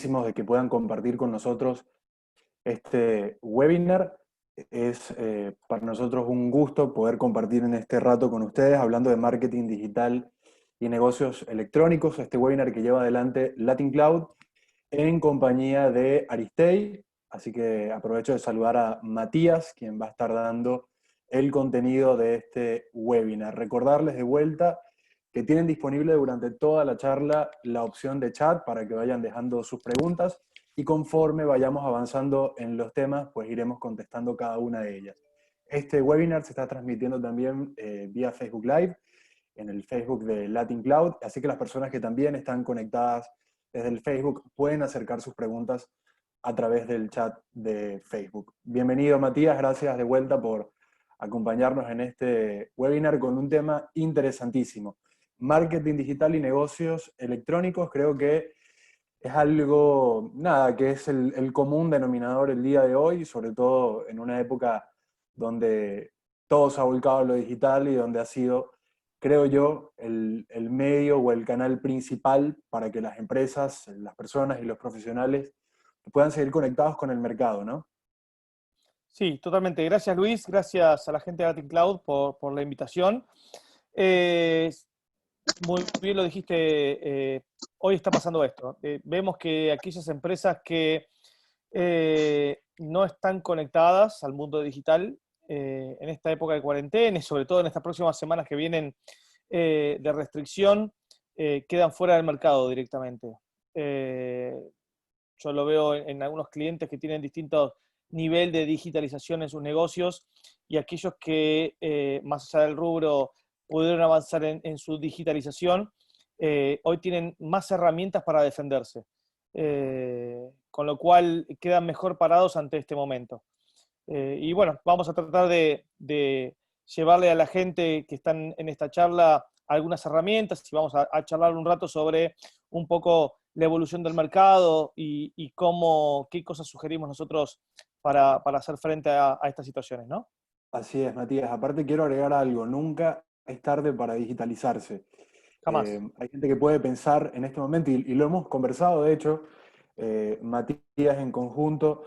de que puedan compartir con nosotros este webinar. Es para nosotros un gusto poder compartir en este rato con ustedes hablando de marketing digital y negocios electrónicos, este webinar que lleva adelante Latin Cloud en compañía de Aristei. Así que aprovecho de saludar a Matías, quien va a estar dando el contenido de este webinar. Recordarles de vuelta que tienen disponible durante toda la charla la opción de chat para que vayan dejando sus preguntas y conforme vayamos avanzando en los temas, pues iremos contestando cada una de ellas. Este webinar se está transmitiendo también vía Facebook Live, en el Facebook de Latin Cloud, así que las personas que también están conectadas desde el Facebook pueden acercar sus preguntas a través del chat de Facebook. Bienvenido, Matías, gracias de vuelta por acompañarnos en este webinar con un tema interesantísimo. Marketing digital y negocios electrónicos, creo que es algo, nada, que es el común denominador el día de hoy, sobre todo en una época donde todo se ha volcado a lo digital y donde ha sido, creo yo, el medio o el canal principal para que las empresas, las personas y los profesionales puedan seguir conectados con el mercado, ¿no? Sí, totalmente. Gracias, Luis. Gracias a la gente de Latin Cloud por la invitación. Eh, Muy bien lo dijiste, hoy está pasando esto. Vemos que aquellas empresas que no están conectadas al mundo digital en esta época de cuarentena y sobre todo en estas próximas semanas que vienen de restricción, quedan fuera del mercado directamente. Yo lo veo en algunos clientes que tienen distintos nivel de digitalización en sus negocios y aquellos que, más allá del rubro, pudieron avanzar en su digitalización, hoy tienen más herramientas para defenderse. Con lo cual quedan mejor parados ante este momento. Y bueno, vamos a tratar de llevarle a la gente que están en esta charla algunas herramientas y vamos a charlar un rato sobre un poco la evolución del mercado y cómo, qué cosas sugerimos nosotros para hacer frente a estas situaciones, ¿no? Así es, Matías. Aparte quiero agregar algo, nunca es tarde para digitalizarse. Jamás. Hay gente que puede pensar en este momento, y lo hemos conversado, de hecho, Matías en conjunto,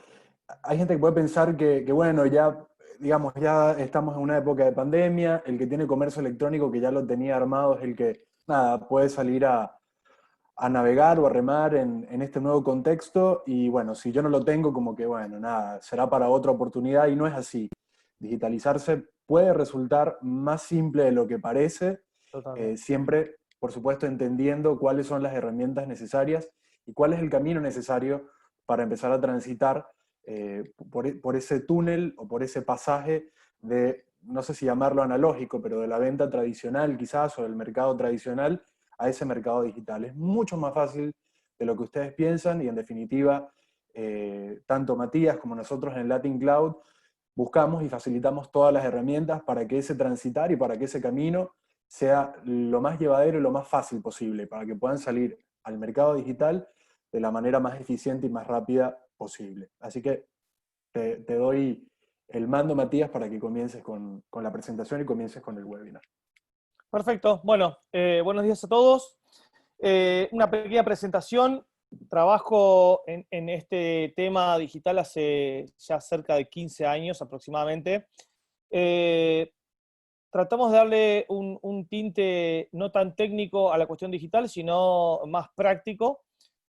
hay gente que puede pensar que, bueno, ya, digamos, ya estamos en una época de pandemia, el que tiene comercio electrónico que ya lo tenía armado es el que, nada, puede salir a navegar o a remar en este nuevo contexto, y bueno, si yo no lo tengo, como que, bueno, nada, será para otra oportunidad, y no es así. Digitalizarse puede resultar más simple de lo que parece, Totalmente. siempre, por supuesto, entendiendo cuáles son las herramientas necesarias y cuál es el camino necesario para empezar a transitar por ese túnel o por ese pasaje de, no sé si llamarlo analógico, pero de la venta tradicional quizás o del mercado tradicional a ese mercado digital. Es mucho más fácil de lo que ustedes piensan y en definitiva, tanto Matías como nosotros en Latin Cloud buscamos y facilitamos todas las herramientas para que ese transitar y para que ese camino sea lo más llevadero y lo más fácil posible, para que puedan salir al mercado digital de la manera más eficiente y más rápida posible. Así que te doy el mando, Matías, para que comiences con la presentación y comiences con el webinar. Perfecto. Bueno, buenos días a todos. Una pequeña presentación. Trabajo en este tema digital hace ya cerca de 15 años aproximadamente. Tratamos de darle un tinte no tan técnico a la cuestión digital, sino más práctico.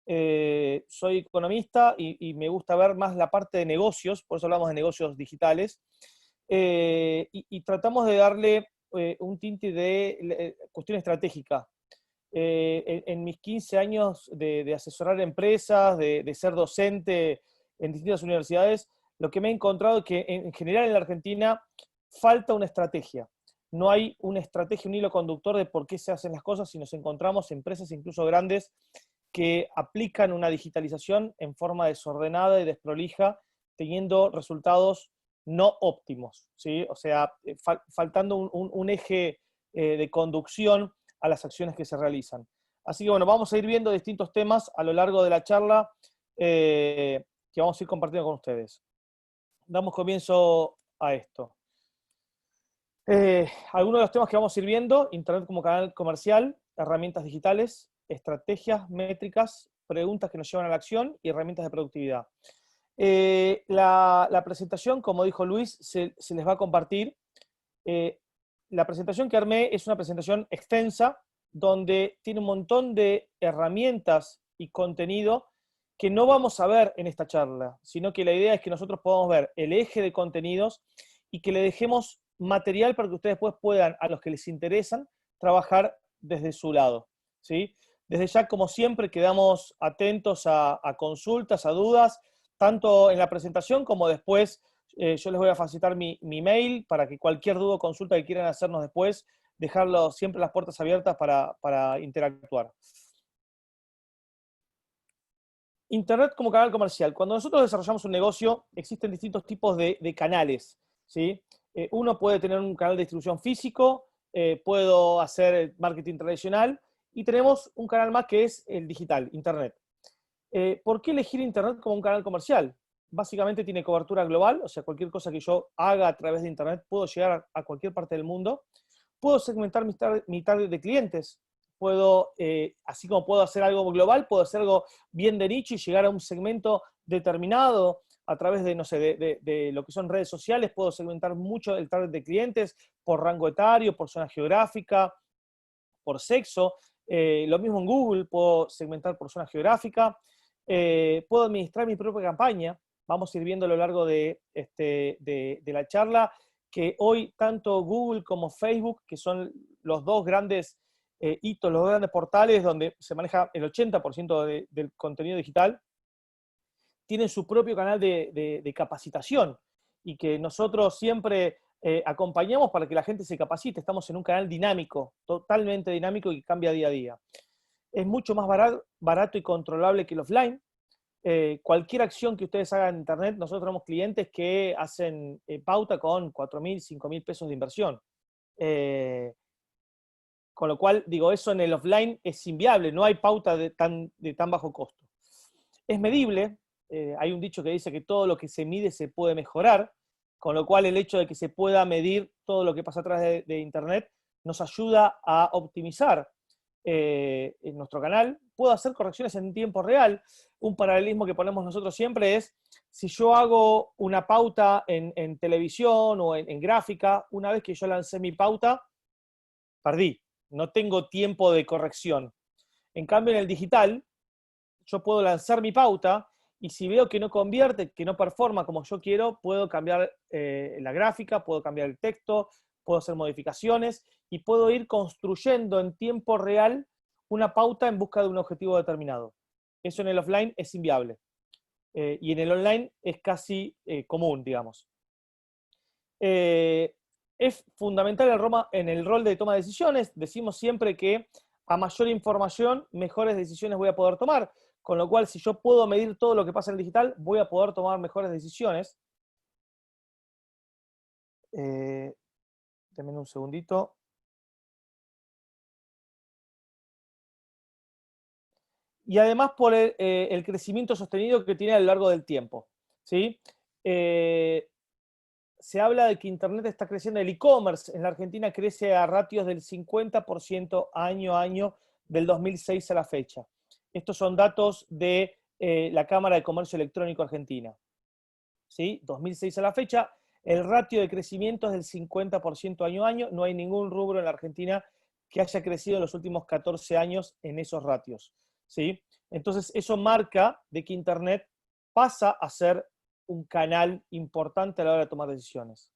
Soy economista y me gusta ver más la parte de negocios, por eso hablamos de negocios digitales. Y tratamos de darle un tinte de cuestión estratégica. En mis 15 años de asesorar empresas, de ser docente en distintas universidades, lo que me he encontrado es que en general en la Argentina falta una estrategia. No hay una estrategia, un hilo conductor de por qué se hacen las cosas y nos encontramos empresas incluso grandes que aplican una digitalización en forma desordenada y desprolija, teniendo resultados no óptimos, ¿sí? O sea, faltando un eje de conducción a las acciones que se realizan. Así que bueno, vamos a ir viendo distintos temas a lo largo de la charla que vamos a ir compartiendo con ustedes. Damos comienzo a esto. Algunos de los temas que vamos a ir viendo: Internet como canal comercial, herramientas digitales, estrategias, métricas preguntas que nos llevan a la acción y herramientas de productividad. La presentación, como dijo Luis, se les va a compartir. La presentación que armé es una presentación extensa, donde tiene un montón de herramientas y contenido que no vamos a ver en esta charla, sino que la idea es que nosotros podamos ver el eje de contenidos y que le dejemos material para que ustedes después puedan, a los que les interesan, trabajar desde su lado, ¿sí? Desde ya, como siempre, quedamos atentos a consultas, a dudas, tanto en la presentación como después. Yo les voy a facilitar mi mail para que cualquier duda o consulta que quieran hacernos después, dejarlo siempre las puertas abiertas para interactuar. Internet como canal comercial. Cuando nosotros desarrollamos un negocio, existen distintos tipos de canales, ¿sí? Uno puede tener un canal de distribución físico, puedo hacer marketing tradicional, y tenemos un canal más que es el digital, Internet. ¿Por qué elegir Internet como un canal comercial? Básicamente tiene cobertura global, o sea, cualquier cosa que yo haga a través de Internet, puedo llegar a cualquier parte del mundo. Puedo segmentar mi target de clientes. Puedo, así como puedo hacer algo global, puedo hacer algo bien de nicho y llegar a un segmento determinado a través de, no sé, de lo que son redes sociales. Puedo segmentar mucho el target de clientes por rango etario, por zona geográfica, por sexo. Lo mismo en Google, puedo segmentar por zona geográfica. Puedo administrar mi propia campaña. Vamos a ir viendo a lo largo de la charla que hoy tanto Google como Facebook, que son los dos grandes hitos, los dos grandes portales donde se maneja el 80% del contenido digital, tienen su propio canal de capacitación, y que nosotros siempre acompañamos para que la gente se capacite. Estamos en un canal dinámico, totalmente dinámico, y que cambia día a día. Es mucho más barato y controlable que el offline. Cualquier acción que ustedes hagan en Internet, nosotros tenemos clientes que hacen pauta con 4.000, 5.000 pesos de inversión. Con lo cual, digo, eso en el offline es inviable, no hay pauta de tan bajo costo. Es medible, hay un dicho que dice que todo lo que se mide se puede mejorar, con lo cual el hecho de que se pueda medir todo lo que pasa atrás de Internet nos ayuda a optimizar en nuestro canal. Puedo hacer correcciones en tiempo real. Un paralelismo que ponemos nosotros siempre es, si yo hago una pauta en televisión o en gráfica, una vez que yo lancé mi pauta, perdí. No tengo tiempo de corrección. En cambio, en el digital, yo puedo lanzar mi pauta, y si veo que no convierte, que no performa como yo quiero, puedo cambiar la gráfica, puedo cambiar el texto, puedo hacer modificaciones, y puedo ir construyendo en tiempo real una pauta en busca de un objetivo determinado. Eso en el offline es inviable. Y en el online es casi común, digamos. Es fundamental en el rol de toma de decisiones. Decimos siempre que a mayor información, mejores decisiones voy a poder tomar. Con lo cual, si yo puedo medir todo lo que pasa en el digital, voy a poder tomar mejores decisiones. Denme un segundito. Y además por el crecimiento sostenido que tiene a lo largo del tiempo, ¿sí? Se habla de que Internet está creciendo, el e-commerce en la Argentina crece a ratios del 50% año a año, del 2006 a la fecha. Estos son datos de la Cámara de Comercio Electrónico Argentina. ¿Sí? 2006 a la fecha, el ratio de crecimiento es del 50% año a año. No hay ningún rubro en la Argentina que haya crecido en los últimos 14 años en esos ratios, ¿sí? Entonces, eso marca de que Internet pasa a ser un canal importante a la hora de tomar decisiones.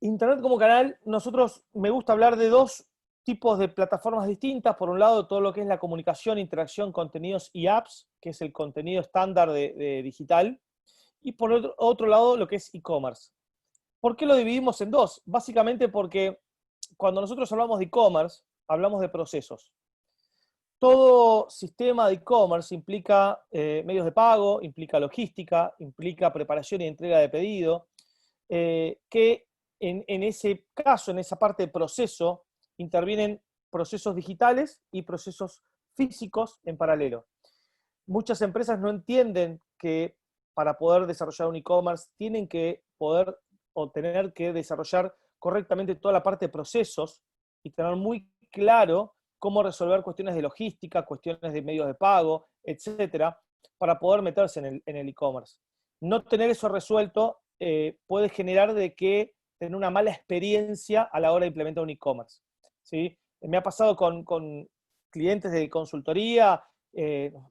Internet como canal, nosotros me gusta hablar de dos tipos de plataformas distintas. Por un lado, todo lo que es la comunicación, interacción, contenidos y apps, que es el contenido estándar de digital. Y por otro lado, lo que es e-commerce. ¿Por qué lo dividimos en dos? Básicamente porque cuando nosotros hablamos de e-commerce, hablamos de procesos. Todo sistema de e-commerce implica medios de pago, implica logística, implica preparación y entrega de pedido, que en ese caso, en esa parte de proceso, intervienen procesos digitales y procesos físicos en paralelo. Muchas empresas no entienden que para poder desarrollar un e-commerce tienen que poder o tener que desarrollar correctamente toda la parte de procesos y tener muy claro cómo resolver cuestiones de logística, cuestiones de medios de pago, etcétera, para poder meterse en el e-commerce. No tener eso resuelto puede generar de que tener una mala experiencia a la hora de implementar un e-commerce, ¿sí? Me ha pasado con clientes de consultoría,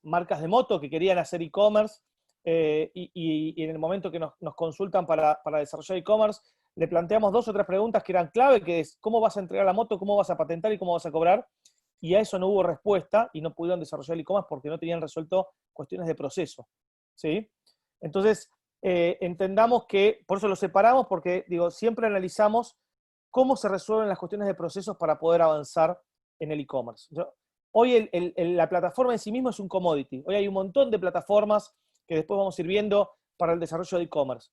marcas de moto que querían hacer e-commerce, y en el momento que nos consultan para desarrollar e-commerce, le planteamos 2 o 3 preguntas que eran clave, que es cómo vas a entregar la moto, cómo vas a patentar y cómo vas a cobrar, y a eso no hubo respuesta y no pudieron desarrollar el e-commerce porque no tenían resuelto cuestiones de proceso, ¿sí? Entonces, entendamos que, por eso lo separamos, porque digo, siempre analizamos cómo se resuelven las cuestiones de procesos para poder avanzar en el e-commerce. Hoy la plataforma en sí misma es un commodity. Hoy hay un montón de plataformas que después vamos a ir viendo para el desarrollo de e-commerce.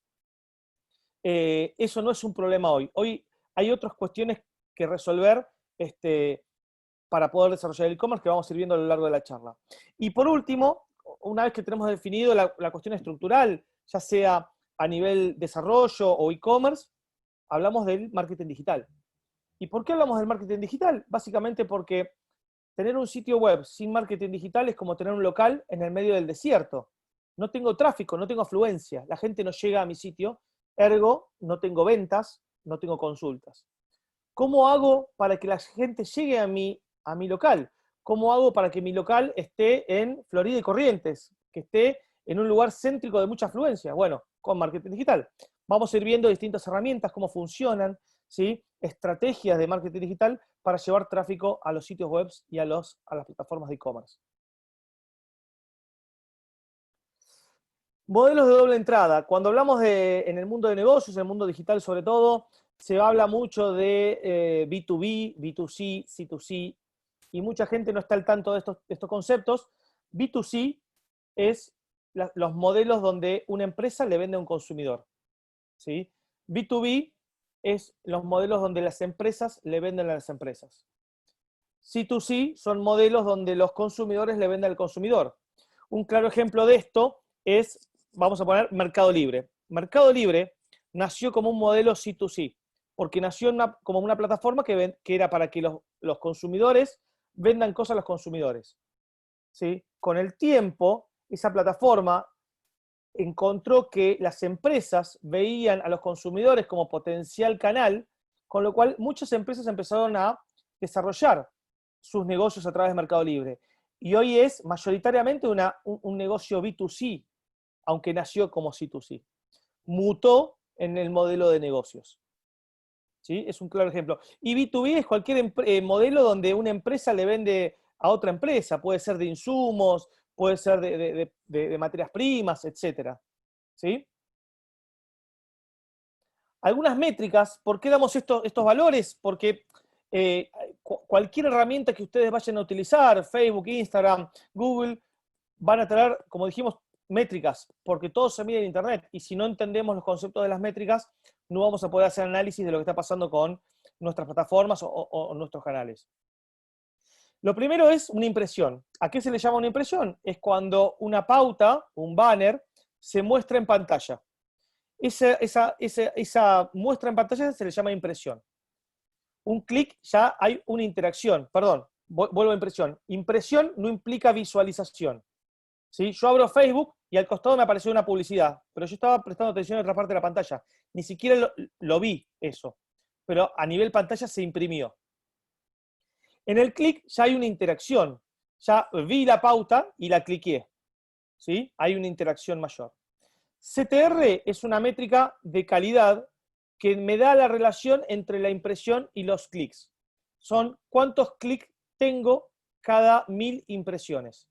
Eso no es un problema hoy. Hoy hay otras cuestiones que resolver para poder desarrollar el e-commerce que vamos a ir viendo a lo largo de la charla. Y por último, una vez que tenemos definido la cuestión estructural, ya sea a nivel desarrollo o e-commerce, hablamos del marketing digital. ¿Y por qué hablamos del marketing digital? Básicamente porque tener un sitio web sin marketing digital es como tener un local en el medio del desierto. No tengo tráfico, no tengo afluencia, la gente no llega a mi sitio, ergo no tengo ventas, no tengo consultas. ¿Cómo hago para que la gente llegue a mi local? ¿Cómo hago para que mi local esté en Florida y Corrientes? Que esté en un lugar céntrico de mucha afluencia. Bueno, con marketing digital. Vamos a ir viendo distintas herramientas, cómo funcionan, ¿sí? Estrategias de marketing digital para llevar tráfico a los sitios web y a las plataformas de e-commerce. Modelos de doble entrada. Cuando hablamos en el mundo de negocios, en el mundo digital sobre todo, se habla mucho de B2B, B2C, C2C, y mucha gente no está al tanto de estos conceptos. B2C es los modelos donde una empresa le vende a un consumidor, ¿sí? B2B es los modelos donde las empresas le venden a las empresas. C2C son modelos donde los consumidores le venden al consumidor. Un claro ejemplo de esto es, vamos a poner Mercado Libre. Mercado Libre nació como un modelo C2C, porque nació como una plataforma que era para que los consumidores vendan cosas a los consumidores, ¿sí? Con el tiempo, esa plataforma encontró que las empresas veían a los consumidores como potencial canal, con lo cual muchas empresas empezaron a desarrollar sus negocios a través de Mercado Libre. Y hoy es mayoritariamente un negocio B2C, aunque nació como C2C. Mutó en el modelo de negocios, ¿sí? Es un claro ejemplo. Y B2B es cualquier modelo donde una empresa le vende a otra empresa. Puede ser de insumos, puede ser de materias primas, etc. ¿Sí? Algunas métricas. ¿Por qué damos estos valores? Porque cualquier herramienta que ustedes vayan a utilizar, Facebook, Instagram, Google, van a tener, como dijimos, métricas, porque todo se mide en Internet, y si no entendemos los conceptos de las métricas, no vamos a poder hacer análisis de lo que está pasando con nuestras plataformas o nuestros canales. Lo primero es una impresión. ¿A qué se le llama una impresión? Es cuando una pauta, un banner, se muestra en pantalla. Esa muestra en pantalla se le llama impresión. Un clic, ya hay una interacción. Perdón, vuelvo a impresión. Impresión no implica visualización, ¿sí? Yo abro Facebook y al costado me apareció una publicidad, pero yo estaba prestando atención a otra parte de la pantalla. Ni siquiera lo vi eso, pero a nivel pantalla se imprimió. En el clic ya hay una interacción. Ya vi la pauta y la cliqué, ¿sí? Hay una interacción mayor. CTR es una métrica de calidad que me da la relación entre la impresión y los clics. Son cuántos clics tengo cada 1000 impresiones.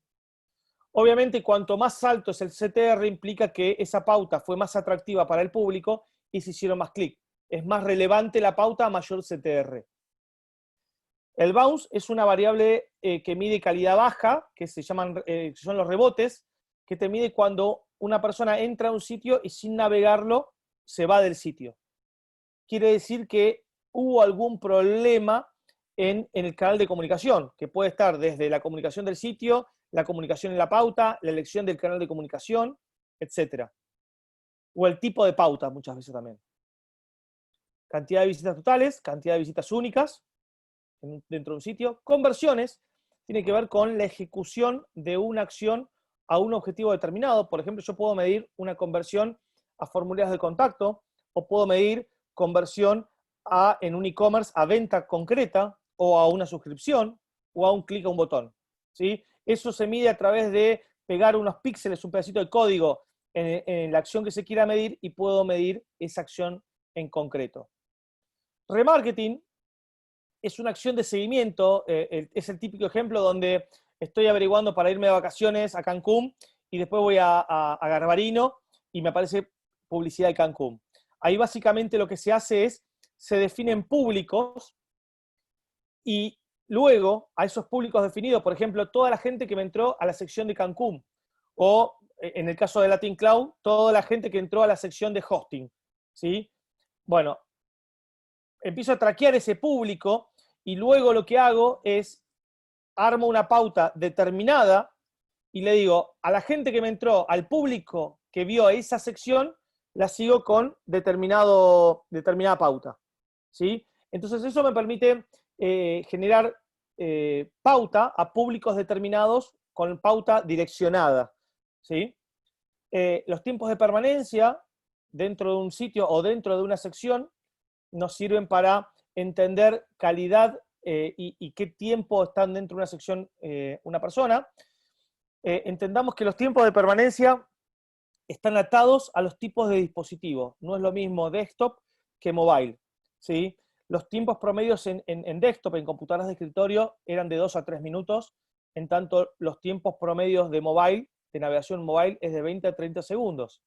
Obviamente, cuanto más alto es el CTR, implica que esa pauta fue más atractiva para el público y se hicieron más clics. Es más relevante la pauta a mayor CTR. El bounce es una variable que mide calidad baja, que son los rebotes, que te mide cuando una persona entra a un sitio y sin navegarlo se va del sitio. Quiere decir que hubo algún problema en el canal de comunicación, que puede estar desde la comunicación del sitio, la comunicación en la pauta, la elección del canal de comunicación, etc. O el tipo de pauta muchas veces también. Cantidad de visitas totales, cantidad de visitas únicas, dentro de un sitio. Conversiones tiene que ver con la ejecución de una acción a un objetivo determinado. Por ejemplo, yo puedo medir una conversión a formularios de contacto, o puedo medir conversión en un e-commerce a venta concreta, o a una suscripción, o a un clic a un botón, ¿sí? Eso se mide a través de pegar unos píxeles, un pedacito de código en la acción que se quiera medir, y puedo medir esa acción en concreto. Remarketing es una acción de seguimiento, es el típico ejemplo donde estoy averiguando para irme de vacaciones a Cancún y después voy a Garbarino y me aparece publicidad de Cancún. Ahí básicamente lo que se hace es, se definen públicos y luego a esos públicos definidos, por ejemplo, toda la gente que me entró a la sección de Cancún, o en el caso de Latin Cloud, toda la gente que entró a la sección de hosting, ¿sí? Bueno, empiezo a traquear ese público y luego lo que hago es armo una pauta determinada y le digo a la gente que me entró, al público que vio esa sección, la sigo con determinada pauta, ¿sí? Entonces eso me permite generar pauta a públicos determinados con pauta direccionada, ¿sí? Los tiempos de permanencia dentro de un sitio o dentro de una sección nos sirven para entender calidad y qué tiempo están dentro de una sección una persona. Entendamos que los tiempos de permanencia están atados a los tipos de dispositivos. No es lo mismo desktop que mobile, ¿sí? Los tiempos promedios en desktop, en computadoras de escritorio, eran de 2 a 3 minutos, en tanto los tiempos promedios de mobile, de navegación mobile, es de 20 a 30 segundos.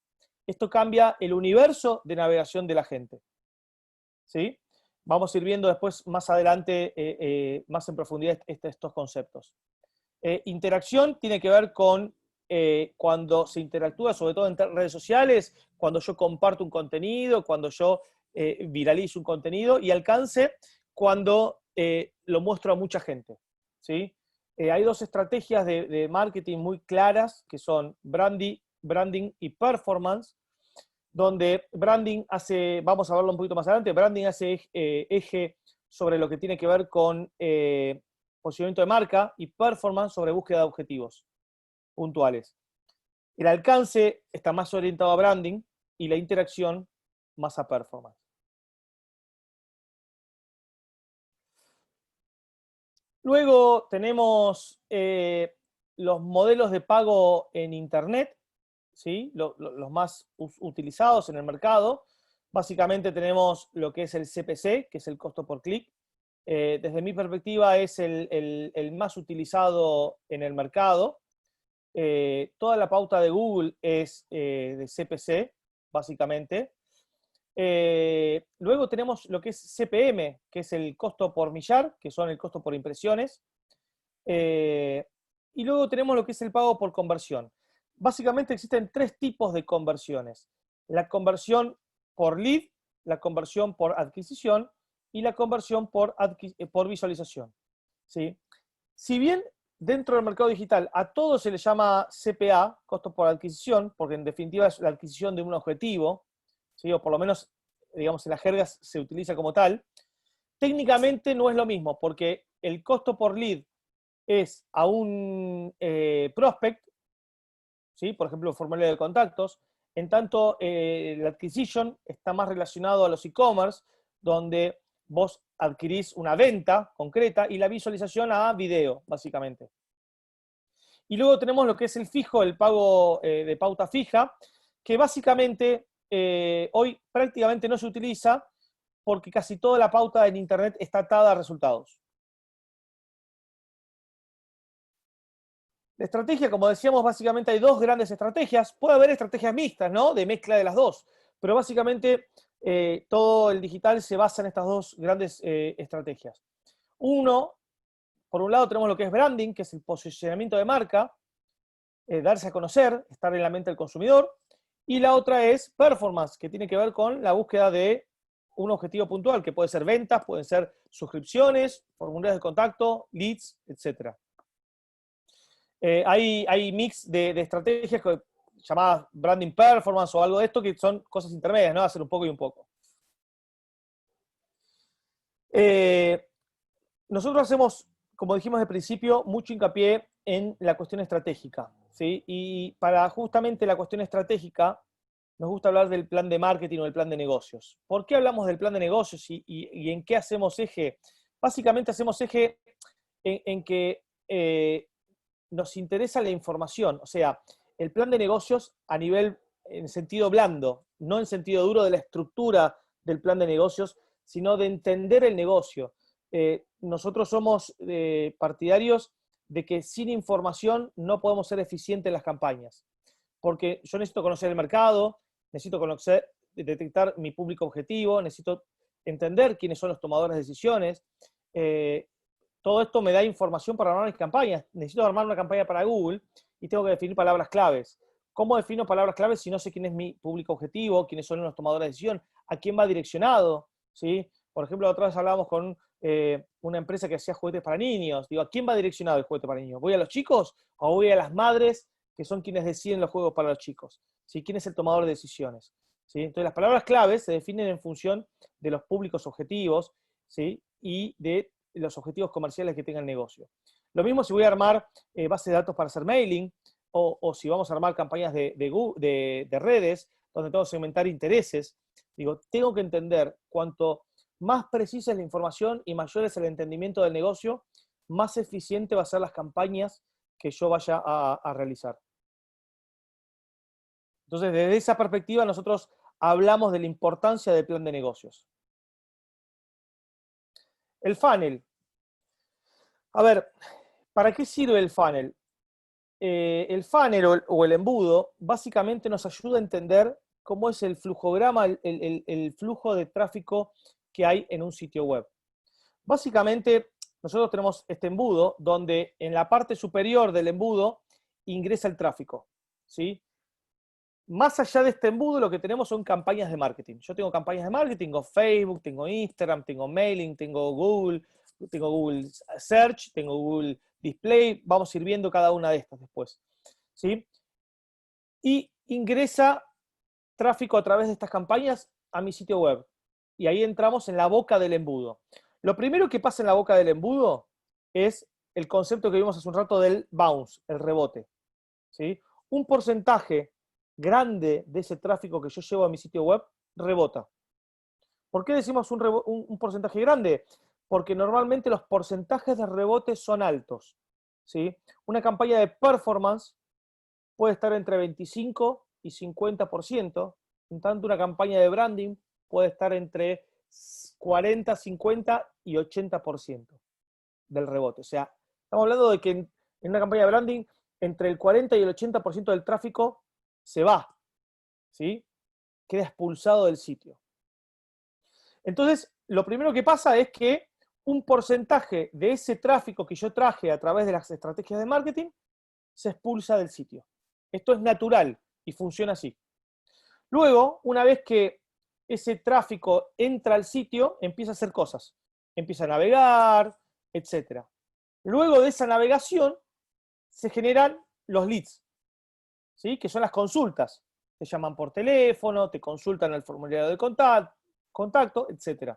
Esto cambia el universo de navegación de la gente, ¿sí? Vamos a ir viendo después, más adelante, más en profundidad estos conceptos. Interacción tiene que ver con cuando se interactúa, sobre todo en redes sociales, cuando yo comparto un contenido, cuando yo viralizo un contenido, y alcance cuando lo muestro a mucha gente, ¿sí? Hay dos estrategias de marketing muy claras, que son branding y performance, donde branding hace, vamos a verlo un poquito más adelante, branding hace eje sobre lo que tiene que ver con posicionamiento de marca, y performance sobre búsqueda de objetivos puntuales. El alcance está más orientado a branding y la interacción más a performance. Luego tenemos los modelos de pago en Internet, ¿sí? Los más utilizados en el mercado. Básicamente tenemos lo que es el CPC, que es el costo por clic. Desde mi perspectiva es el más utilizado en el mercado. Toda la pauta de Google es de CPC, básicamente. Luego tenemos lo que es CPM, que es el costo por millar, que son el costo por impresiones. Y luego tenemos lo que es el pago por conversión. Básicamente existen 3 tipos de conversiones: la conversión por lead, la conversión por adquisición y la conversión por visualización, ¿sí? Si bien dentro del mercado digital a todo se le llama CPA, costo por adquisición, porque en definitiva es la adquisición de un objetivo, ¿sí? O por lo menos, digamos, en las jergas se utiliza como tal, técnicamente no es lo mismo, porque el costo por lead es a un prospect, ¿sí? Por ejemplo, formulario de contactos, en tanto la acquisition está más relacionado a los e-commerce, donde vos adquirís una venta concreta, y la visualización a video, básicamente. Y luego tenemos lo que es el fijo, el pago de pauta fija, que básicamente hoy prácticamente no se utiliza porque casi toda la pauta en Internet está atada a resultados. La estrategia, como decíamos, básicamente hay 2 grandes estrategias. Puede haber estrategias mixtas, ¿no? De mezcla de las 2. Pero básicamente todo el digital se basa en estas 2 grandes estrategias. Por un lado tenemos lo que es branding, que es el posicionamiento de marca, darse a conocer, estar en la mente del consumidor. Y la otra es performance, que tiene que ver con la búsqueda de un objetivo puntual, que puede ser ventas, pueden ser suscripciones, formularios de contacto, leads, etc. Hay mix de estrategias llamadas branding performance o algo de esto, que son cosas intermedias, ¿no? Hacer un poco y un poco. nosotros hacemos, como dijimos al principio, mucho hincapié en la cuestión estratégica, ¿sí? Y para justamente la cuestión estratégica, nos gusta hablar del plan de marketing o del plan de negocios. ¿Por qué hablamos del plan de negocios y en qué hacemos eje? Básicamente hacemos eje en que nos interesa la información, o sea, el plan de negocios a nivel, en sentido blando, no en sentido duro de la estructura del plan de negocios, sino de entender el negocio. Nosotros somos partidarios de que sin información no podemos ser eficientes en las campañas, porque yo necesito conocer el mercado, necesito conocer, detectar mi público objetivo, necesito entender quiénes son los tomadores de decisiones. Todo esto me da información para armar mis campañas. Necesito armar una campaña para Google y tengo que definir palabras claves. ¿Cómo defino palabras claves si no sé quién es mi público objetivo, quiénes son los tomadores de decisión, a quién va direccionado? ¿Sí? Por ejemplo, otra vez hablábamos con una empresa que hacía juguetes para niños. Digo, ¿a quién va direccionado el juguete para niños? ¿Voy a los chicos o voy a las madres que son quienes deciden los juegos para los chicos? ¿Sí? ¿Quién es el tomador de decisiones? ¿Sí? Entonces, las palabras claves se definen en función de los públicos objetivos, ¿sí? Y de los objetivos comerciales que tenga el negocio. Lo mismo si voy a armar bases de datos para hacer mailing, o si vamos a armar campañas de redes, donde tengo que segmentar intereses. Digo, tengo que entender cuanto más precisa es la información y mayor es el entendimiento del negocio, más eficiente va a ser las campañas que yo vaya a realizar. Entonces, desde esa perspectiva, nosotros hablamos de la importancia del plan de negocios. El funnel. A ver, ¿para qué sirve el funnel? El funnel o el embudo básicamente nos ayuda a entender cómo es el flujograma, el flujo de tráfico que hay en un sitio web. Básicamente, nosotros tenemos este embudo donde en la parte superior del embudo ingresa el tráfico, ¿sí? Más allá de este embudo, lo que tenemos son campañas de marketing. Yo tengo campañas de marketing, tengo Facebook, tengo Instagram, tengo mailing, tengo Google Search, tengo Google Display. Vamos a ir viendo cada una de estas después, ¿sí? Y ingresa tráfico a través de estas campañas a mi sitio web. Y ahí entramos en la boca del embudo. Lo primero que pasa en la boca del embudo es el concepto que vimos hace un rato del bounce, el rebote, ¿sí? Un porcentaje grande de ese tráfico que yo llevo a mi sitio web rebota. ¿Por qué decimos un porcentaje grande? Porque normalmente los porcentajes de rebote son altos, ¿sí? Una campaña de performance puede estar entre 25 y 50%, en tanto una campaña de branding puede estar entre 40, 50 y 80% del rebote. O sea, estamos hablando de que en una campaña de branding entre el 40 y el 80% del tráfico se va, ¿sí? Queda expulsado del sitio. Entonces, lo primero que pasa es que un porcentaje de ese tráfico que yo traje a través de las estrategias de marketing se expulsa del sitio. Esto es natural y funciona así. Luego, una vez que ese tráfico entra al sitio, empieza a hacer cosas. Empieza a navegar, etc. Luego de esa navegación, se generan los leads, ¿sí? Que son las consultas. Te llaman por teléfono, te consultan el formulario de contacto, etc.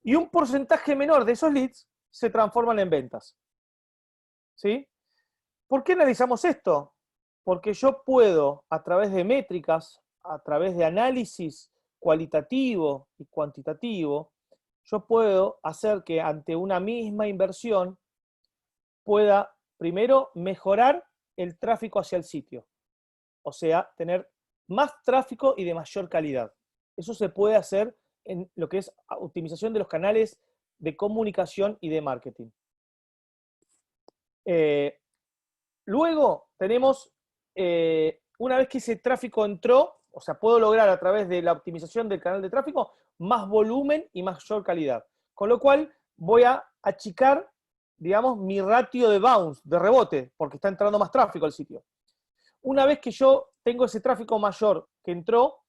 Y un porcentaje menor de esos leads se transforman en ventas, ¿sí? ¿Por qué analizamos esto? Porque yo puedo, a través de métricas, a través de análisis cualitativo y cuantitativo, yo puedo hacer que ante una misma inversión pueda, primero, mejorar el tráfico hacia el sitio. O sea, tener más tráfico y de mayor calidad. Eso se puede hacer en lo que es optimización de los canales de comunicación y de marketing. Luego tenemos, una vez que ese tráfico entró, o sea, puedo lograr a través de la optimización del canal de tráfico más volumen y mayor calidad. Con lo cual voy a achicar, digamos, mi ratio de bounce, de rebote, porque está entrando más tráfico al sitio. Una vez que yo tengo ese tráfico mayor que entró,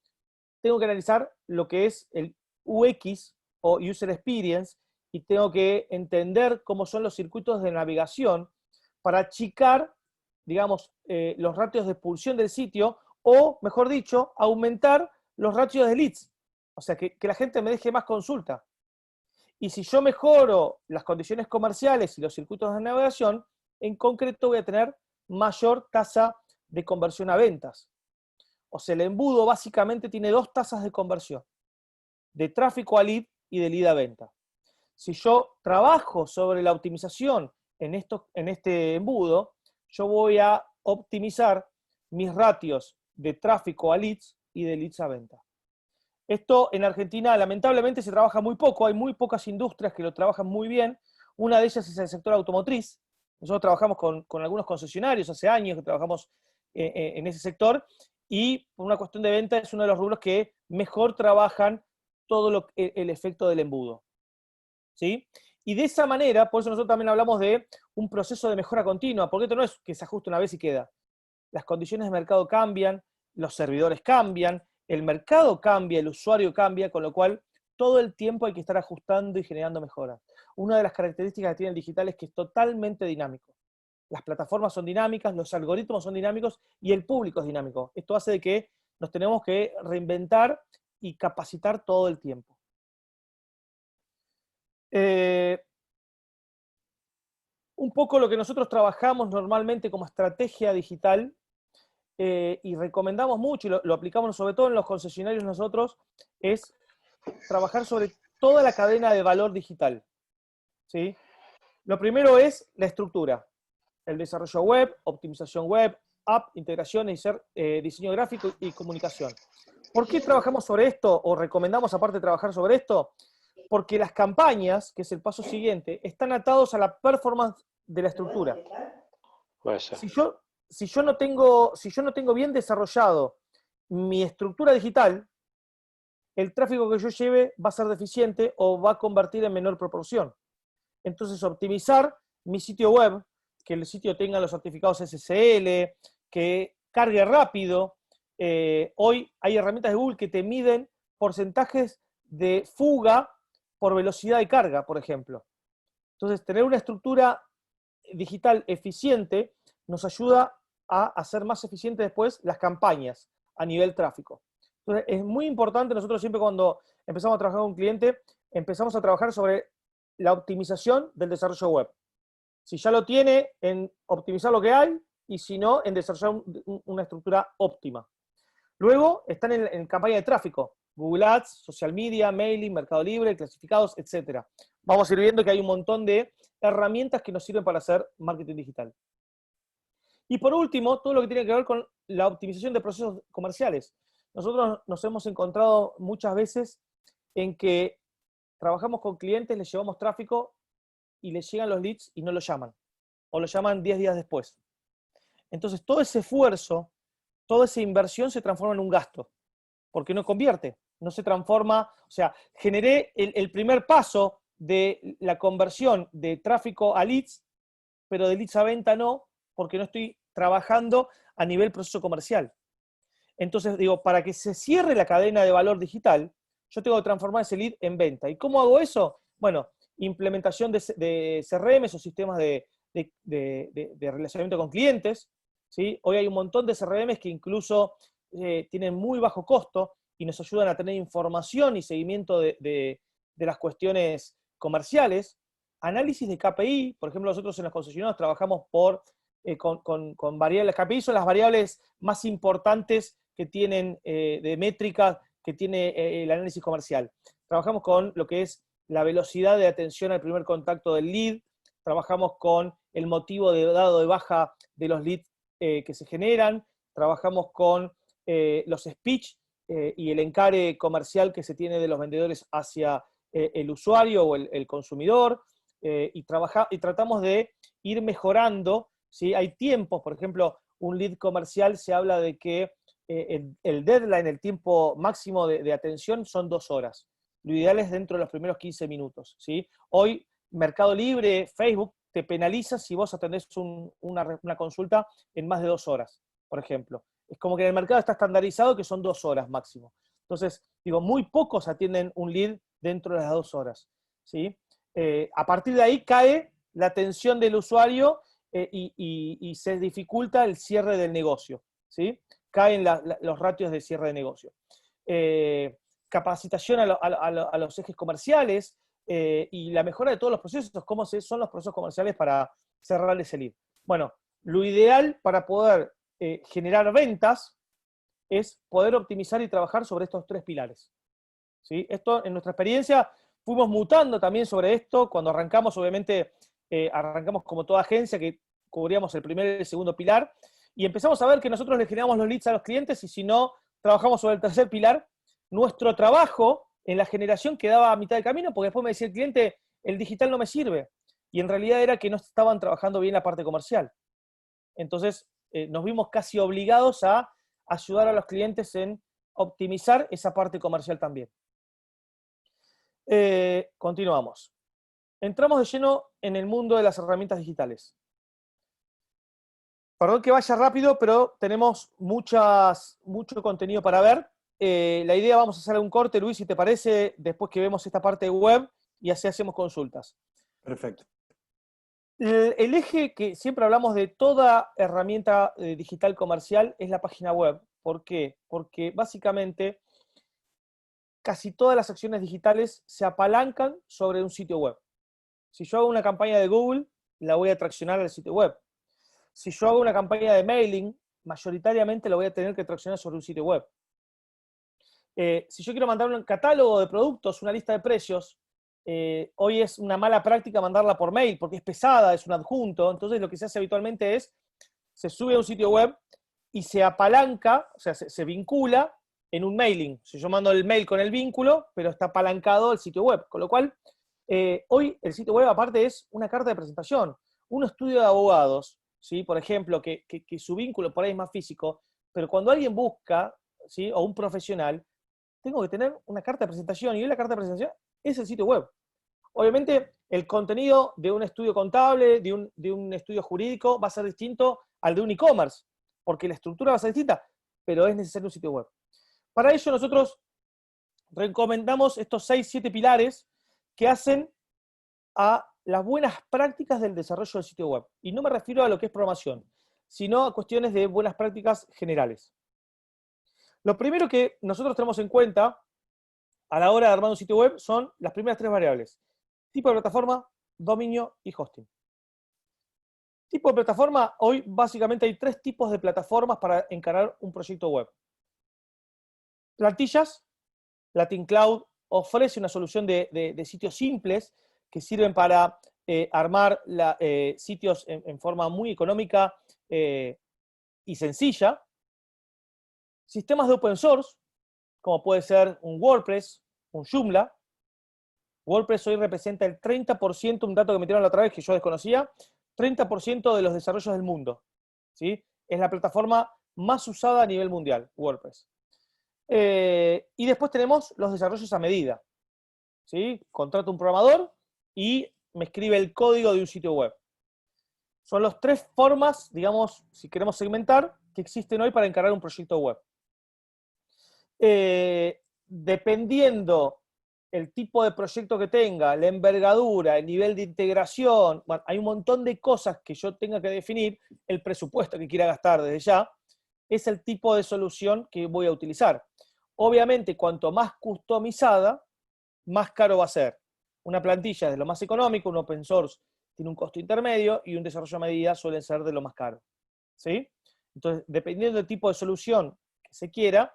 tengo que analizar lo que es el UX o User Experience y tengo que entender cómo son los circuitos de navegación para achicar, digamos, los ratios de expulsión del sitio o, mejor dicho, aumentar los ratios de leads. O sea, que la gente me deje más consulta. Y si yo mejoro las condiciones comerciales y los circuitos de navegación, en concreto voy a tener mayor tasa de conversión a ventas. O sea, el embudo básicamente tiene dos tasas de conversión, de tráfico a lead y de lead a venta. Si yo trabajo sobre la optimización en este embudo, yo voy a optimizar mis ratios de tráfico a leads y de leads a venta. Esto en Argentina lamentablemente se trabaja muy poco, hay muy pocas industrias que lo trabajan muy bien. Una de ellas es el sector automotriz. Nosotros trabajamos con algunos concesionarios hace años que trabajamos en ese sector, y por una cuestión de venta es uno de los rubros que mejor trabajan todo el efecto del embudo. ¿Sí? Y de esa manera, por eso nosotros también hablamos de un proceso de mejora continua, porque esto no es que se ajuste una vez y queda. Las condiciones de mercado cambian, los servidores cambian, el mercado cambia, el usuario cambia, con lo cual todo el tiempo hay que estar ajustando y generando mejoras. Una de las características que tiene el digital es que es totalmente dinámico. Las plataformas son dinámicas, los algoritmos son dinámicos y el público es dinámico. Esto hace de que nos tenemos que reinventar y capacitar todo el tiempo. Un poco lo que nosotros trabajamos normalmente como estrategia digital, y recomendamos mucho, y lo aplicamos sobre todo en los concesionarios nosotros, es trabajar sobre toda la cadena de valor digital. ¿Sí? Lo primero es la estructura, el desarrollo web, optimización web, app, integración, diseño gráfico y comunicación. ¿Por qué trabajamos sobre esto o recomendamos aparte de trabajar sobre esto? Porque las campañas, que es el paso siguiente, están atados a la performance de la estructura. Si yo no tengo bien desarrollado mi estructura digital, el tráfico que yo lleve va a ser deficiente o va a convertir en menor proporción. Entonces, optimizar mi sitio web, que el sitio tenga los certificados SSL, que cargue rápido. Hoy hay herramientas de Google que te miden porcentajes de fuga por velocidad de carga, por ejemplo. Entonces, tener una estructura digital eficiente nos ayuda a hacer más eficientes después las campañas a nivel tráfico. Entonces, es muy importante, nosotros siempre cuando empezamos a trabajar con un cliente, empezamos a trabajar sobre la optimización del desarrollo web. Si ya lo tiene, en optimizar lo que hay, y si no, en desarrollar una estructura óptima. Luego están en campaña de tráfico, Google Ads, social media, mailing, Mercado Libre, clasificados, etc. Vamos a ir viendo que hay un montón de herramientas que nos sirven para hacer marketing digital. Y por último, todo lo que tiene que ver con la optimización de procesos comerciales. Nosotros nos hemos encontrado muchas veces en que trabajamos con clientes, les llevamos tráfico y les llegan los leads y no lo llaman. O lo llaman 10 días después. Entonces, todo ese esfuerzo, toda esa inversión se transforma en un gasto, porque no convierte, no se transforma. O sea, generé el primer paso de la conversión de tráfico a leads, pero de leads a venta no, porque no estoy trabajando a nivel proceso comercial. Entonces, digo, para que se cierre la cadena de valor digital, yo tengo que transformar ese lead en venta. ¿Y cómo hago eso? Bueno, implementación de CRMs o sistemas de relacionamiento con clientes. ¿Sí? Hoy hay un montón de CRMs que incluso tienen muy bajo costo y nos ayudan a tener información y seguimiento de las cuestiones comerciales. Análisis de KPI, por ejemplo, nosotros en los concesionarios trabajamos con variables. KPI son las variables más importantes que tienen de métricas que tiene el análisis comercial. Trabajamos con lo que es la velocidad de atención al primer contacto del lead, trabajamos con el motivo dado de baja de los leads que se generan, trabajamos con los speech y el encare comercial que se tiene de los vendedores hacia el usuario o el consumidor, y tratamos de ir mejorando, ¿sí? Hay tiempos, por ejemplo, un lead comercial se habla de que el deadline, el tiempo máximo de atención son 2 horas. Lo ideal es dentro de los primeros 15 minutos. ¿Sí? Hoy, Mercado Libre, Facebook, te penaliza si vos atendés una consulta en más de 2 horas, por ejemplo. Es como que en el mercado está estandarizado que son 2 horas máximo. Entonces, digo, muy pocos atienden un lead dentro de las 2 horas. ¿Sí? A partir de ahí cae la atención del usuario y se dificulta el cierre del negocio. ¿Sí? Caen los ratios de cierre de negocio. Capacitación a los ejes comerciales. y la mejora de todos los procesos, cómo son los procesos comerciales para cerrar ese lead. Bueno, lo ideal para poder generar ventas es poder optimizar y trabajar sobre estos 3 pilares. ¿Sí? Esto, en nuestra experiencia, fuimos mutando también sobre esto. Cuando arrancamos, obviamente, arrancamos como toda agencia, que cubríamos el primer y el segundo pilar, y empezamos a ver que nosotros le generamos los leads a los clientes, y si no trabajamos sobre el tercer pilar, nuestro trabajo en la generación quedaba a mitad de camino, porque después me decía el cliente, el digital no me sirve. Y en realidad era que no estaban trabajando bien la parte comercial. Entonces, nos vimos casi obligados a ayudar a los clientes en optimizar esa parte comercial también. Continuamos. Entramos de lleno en el mundo de las herramientas digitales. Perdón que vaya rápido, pero tenemos mucho contenido para ver. La idea, vamos a hacer un corte, Luis, si te parece, después que vemos esta parte web, y así hacemos consultas. Perfecto. El eje que siempre hablamos de toda herramienta digital comercial es la página web. ¿Por qué? Porque básicamente casi todas las acciones digitales se apalancan sobre un sitio web. Si yo hago una campaña de Google, la voy a traccionar al sitio web. Si yo hago una campaña de mailing, mayoritariamente la voy a tener que traccionar sobre un sitio web. Si yo quiero mandar un catálogo de productos, una lista de precios, hoy es una mala práctica mandarla por mail, porque es pesada, es un adjunto. Entonces lo que se hace habitualmente es, se sube a un sitio web y se apalanca, o sea, se vincula en un mailing. Si yo mando el mail con el vínculo, pero está apalancado el sitio web. Con lo cual, hoy el sitio web aparte es una carta de presentación. Un estudio de abogados, ¿sí? Por ejemplo, que su vínculo por ahí es más físico, pero cuando alguien busca, ¿sí? O un profesional, tengo que tener una carta de presentación, y hoy la carta de presentación es el sitio web. Obviamente, el contenido de un estudio contable, de un estudio jurídico, va a ser distinto al de un e-commerce, porque la estructura va a ser distinta, pero es necesario un sitio web. Para ello, nosotros recomendamos estos 6-7 pilares que hacen a las buenas prácticas del desarrollo del sitio web. Y no me refiero a lo que es programación, sino a cuestiones de buenas prácticas generales. Lo primero que nosotros tenemos en cuenta a la hora de armar un sitio web son las primeras 3 variables: tipo de plataforma, dominio y hosting. Tipo de plataforma, hoy básicamente hay 3 tipos de plataformas para encarar un proyecto web. Plantillas. Latin Cloud ofrece una solución de sitios simples que sirven para armar sitios en forma muy económica y sencilla. Sistemas de open source, como puede ser un WordPress, un Joomla. WordPress hoy representa el 30%, un dato que metieron la otra vez que yo desconocía, 30% de los desarrollos del mundo. ¿Sí? Es la plataforma más usada a nivel mundial, WordPress. Y después tenemos los desarrollos a medida. ¿Sí? Contrato un programador y me escribe el código de un sitio web. Son las 3 formas, digamos, si queremos segmentar, que existen hoy para encarar un proyecto web. Dependiendo el tipo de proyecto que tenga, la envergadura, el nivel de integración, bueno, hay un montón de cosas que yo tenga que definir, el presupuesto que quiera gastar desde ya, es el tipo de solución que voy a utilizar. Obviamente, cuanto más customizada, más caro va a ser. Una plantilla es de lo más económico, un open source tiene un costo intermedio y un desarrollo a medida suele ser de lo más caro. ¿Sí? Entonces, dependiendo del tipo de solución que se quiera,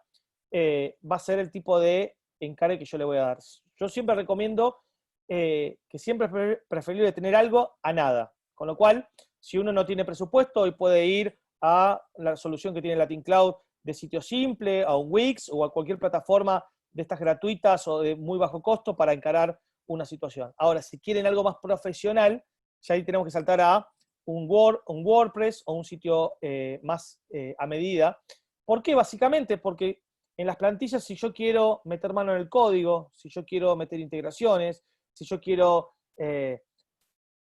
va a ser el tipo de encare que yo le voy a dar. Yo siempre recomiendo que siempre es preferible tener algo a nada. Con lo cual, si uno no tiene presupuesto, hoy puede ir a la solución que tiene Latin Cloud de sitio simple, a un Wix o a cualquier plataforma de estas gratuitas o de muy bajo costo para encarar una situación. Ahora, si quieren algo más profesional, ya ahí tenemos que saltar a un WordPress o un sitio más a medida. ¿Por qué? Básicamente porque en las plantillas, si yo quiero meter mano en el código, si yo quiero meter integraciones, si yo quiero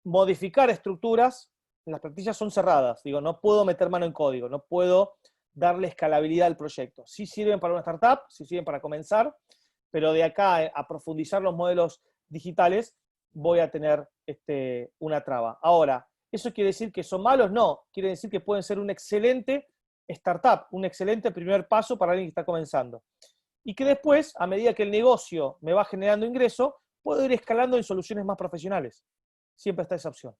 modificar estructuras, las plantillas son cerradas. Digo, no puedo meter mano en código, no puedo darle escalabilidad al proyecto. Sí sirven para una startup, sí sirven para comenzar, pero de acá a profundizar los modelos digitales voy a tener una traba. Ahora, ¿eso quiere decir que son malos? No, quiere decir que pueden ser un excelente startup, un excelente primer paso para alguien que está comenzando. Y que después, a medida que el negocio me va generando ingreso, puedo ir escalando en soluciones más profesionales. Siempre está esa opción.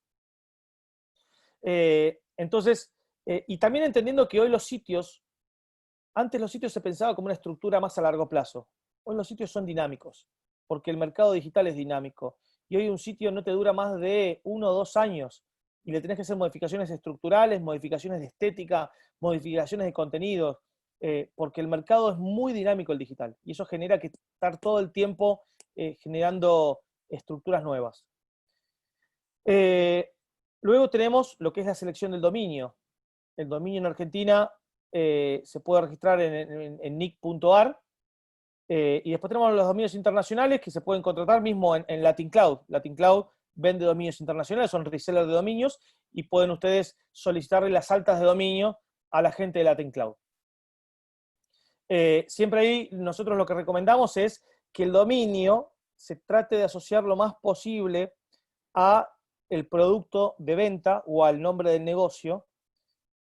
Entonces, y también entendiendo que hoy los sitios, antes los sitios se pensaba como una estructura más a largo plazo. Hoy los sitios son dinámicos, porque el mercado digital es dinámico. Y hoy un sitio no te dura más de 1 o 2 años. Y le tenés que hacer modificaciones estructurales, modificaciones de estética, modificaciones de contenidos, porque el mercado es muy dinámico el digital. Y eso genera que estar todo el tiempo generando estructuras nuevas. Luego tenemos lo que es la selección del dominio. El dominio en Argentina se puede registrar en nic.ar. Y después tenemos los dominios internacionales que se pueden contratar mismo en Latin Cloud. Latin Cloud vende dominios internacionales, son resellers de dominios, y pueden ustedes solicitarle las altas de dominio a la gente de Latin Cloud. Siempre ahí nosotros lo que recomendamos es que el dominio se trate de asociar lo más posible a el producto de venta o al nombre del negocio,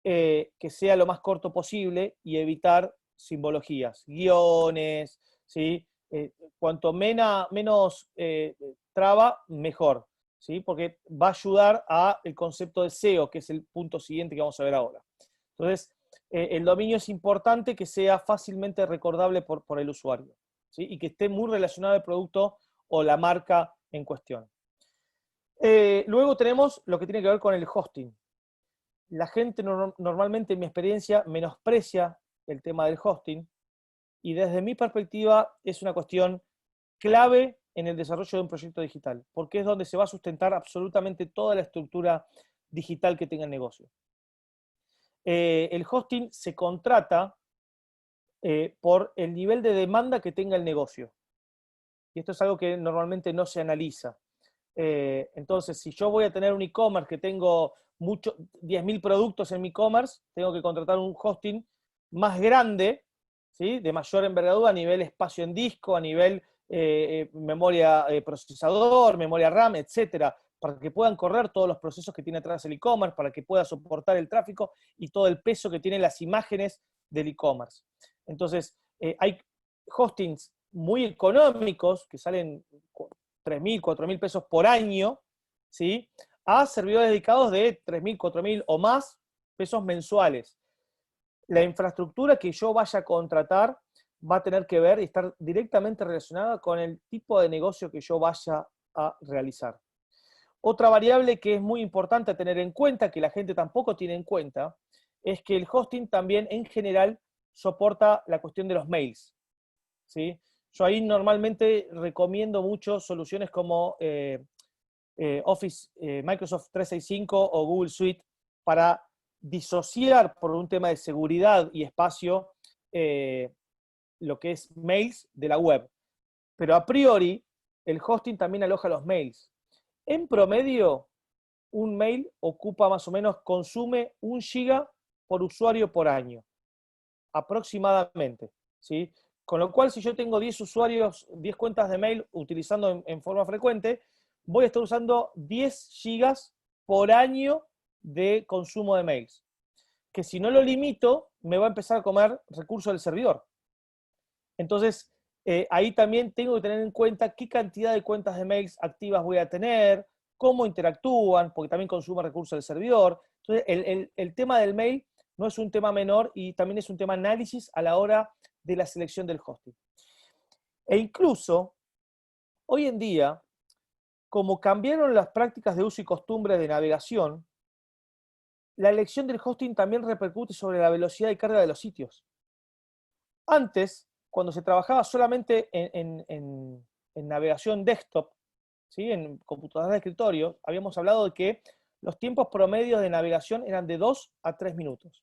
que sea lo más corto posible y evitar simbologías, guiones, ¿sí? Cuanto menos traba, mejor, ¿sí? Porque va a ayudar al concepto de SEO, que es el punto siguiente que vamos a ver ahora. Entonces, el dominio es importante que sea fácilmente recordable por el usuario, ¿sí? Y que esté muy relacionado al producto o la marca en cuestión. Luego tenemos lo que tiene que ver con el hosting. La gente normalmente, en mi experiencia, menosprecia el tema del hosting, y desde mi perspectiva es una cuestión clave en el desarrollo de un proyecto digital, porque es donde se va a sustentar absolutamente toda la estructura digital que tenga el negocio. El hosting se contrata por el nivel de demanda que tenga el negocio. Y esto es algo que normalmente no se analiza. Entonces, si yo voy a tener un e-commerce que tengo 10.000 productos en mi e-commerce, tengo que contratar un hosting más grande, ¿sí? De mayor envergadura a nivel espacio en disco, a nivel memoria procesador, memoria RAM, etcétera, para que puedan correr todos los procesos que tiene atrás el e-commerce, para que pueda soportar el tráfico y todo el peso que tienen las imágenes del e-commerce. Entonces, hay hostings muy económicos que salen 3.000, 4.000 pesos por año, ¿sí? A servidores dedicados de 3.000, 4.000 o más pesos mensuales. La infraestructura que yo vaya a contratar va a tener que ver y estar directamente relacionada con el tipo de negocio que yo vaya a realizar. Otra variable que es muy importante tener en cuenta, que la gente tampoco tiene en cuenta, es que el hosting también en general soporta la cuestión de los mails, ¿sí? Yo ahí normalmente recomiendo mucho soluciones como Office, Microsoft 365 o Google Suite para disociar por un tema de seguridad y espacio lo que es mails de la web. Pero a priori, el hosting también aloja los mails. En promedio, un mail ocupa más o menos, consume 1 giga por usuario por año, aproximadamente, ¿sí? Con lo cual, si yo tengo 10 usuarios, 10 cuentas de mail utilizando en forma frecuente, voy a estar usando 10 gigas por año de consumo de mails. Que si no lo limito, me va a empezar a comer recursos del servidor. Entonces, ahí también tengo que tener en cuenta qué cantidad de cuentas de mails activas voy a tener, cómo interactúan, porque también consume recursos del servidor. Entonces, el tema del mail no es un tema menor y también es un tema análisis a la hora de la selección del hosting. E incluso, hoy en día, como cambiaron las prácticas de uso y costumbre de navegación, la elección del hosting también repercute sobre la velocidad de carga de los sitios. Antes, cuando se trabajaba solamente en navegación desktop, ¿sí? En computadoras de escritorio, habíamos hablado de que los tiempos promedios de navegación eran de 2 a 3 minutos.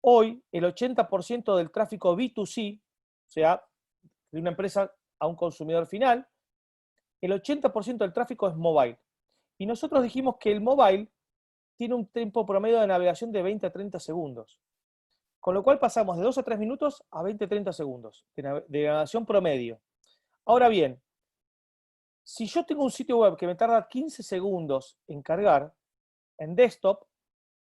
Hoy, el 80% del tráfico B2C, o sea, de una empresa a un consumidor final, el 80% del tráfico es mobile. Y nosotros dijimos que el mobile tiene un tiempo promedio de navegación de 20 a 30 segundos. Con lo cual pasamos de 2 a 3 minutos a 20 a 30 segundos de navegación promedio. Ahora bien, si yo tengo un sitio web que me tarda 15 segundos en cargar, en desktop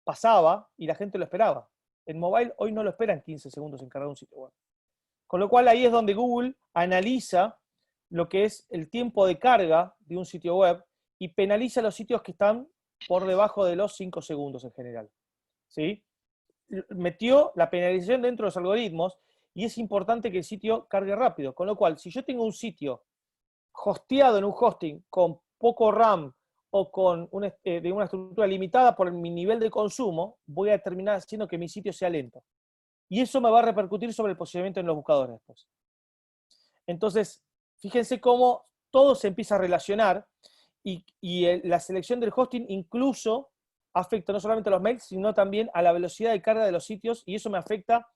pasaba y la gente lo esperaba. En mobile hoy no lo esperan 15 segundos en cargar un sitio web. Con lo cual ahí es donde Google analiza lo que es el tiempo de carga de un sitio web y penaliza los sitios que están por debajo de los 5 segundos en general. ¿Sí? Metió la penalización dentro de los algoritmos y es importante que el sitio cargue rápido. Con lo cual, si yo tengo un sitio hosteado en un hosting con poco RAM o con de una estructura limitada por mi nivel de consumo, voy a terminar haciendo que mi sitio sea lento. Y eso me va a repercutir sobre el posicionamiento en los buscadores después. Entonces, fíjense cómo todo se empieza a relacionar y la selección del hosting incluso afecta no solamente a los mails, sino también a la velocidad de carga de los sitios, y eso me afecta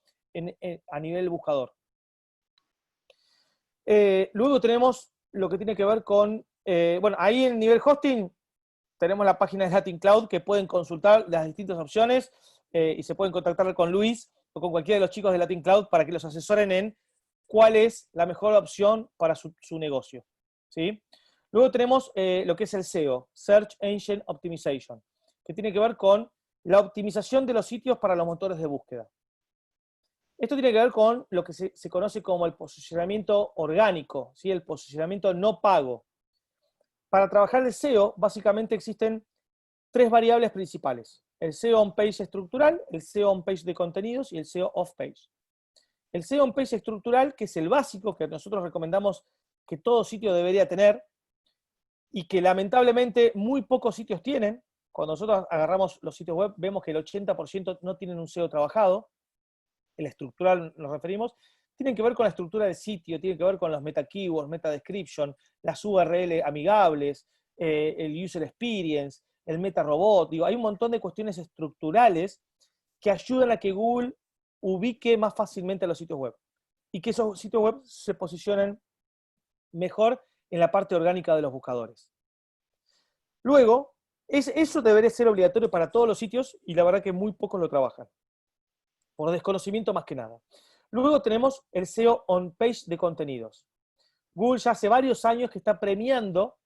a nivel buscador. Luego tenemos lo que tiene que ver con, bueno, ahí en el nivel hosting tenemos la página de Latin Cloud que pueden consultar las distintas opciones y se pueden contactar con Luis o con cualquiera de los chicos de Latin Cloud para que los asesoren en cuál es la mejor opción para su negocio. ¿Sí? Luego tenemos lo que es el SEO, Search Engine Optimization, que tiene que ver con la optimización de los sitios para los motores de búsqueda. Esto tiene que ver con lo que se conoce como el posicionamiento orgánico, ¿sí? El posicionamiento no pago. Para trabajar el SEO, básicamente existen 3 variables principales. El SEO on-page estructural, el SEO on-page de contenidos y el SEO off-page. El SEO on-page estructural, que es el básico que nosotros recomendamos que todo sitio debería tener y que lamentablemente muy pocos sitios tienen. Cuando nosotros agarramos los sitios web, vemos que el 80% no tienen un SEO trabajado. El estructural nos referimos, tienen que ver con la estructura del sitio, tienen que ver con los meta keywords, meta description, las URL amigables, el user experience, el meta robot. Digo, hay un montón de cuestiones estructurales que ayudan a que Google ubique más fácilmente a los sitios web y que esos sitios web se posicionen mejor en la parte orgánica de los buscadores. Luego, eso debería ser obligatorio para todos los sitios y la verdad que muy pocos lo trabajan, por desconocimiento más que nada. Luego tenemos el SEO on-page de contenidos. Google ya hace varios años que está premiando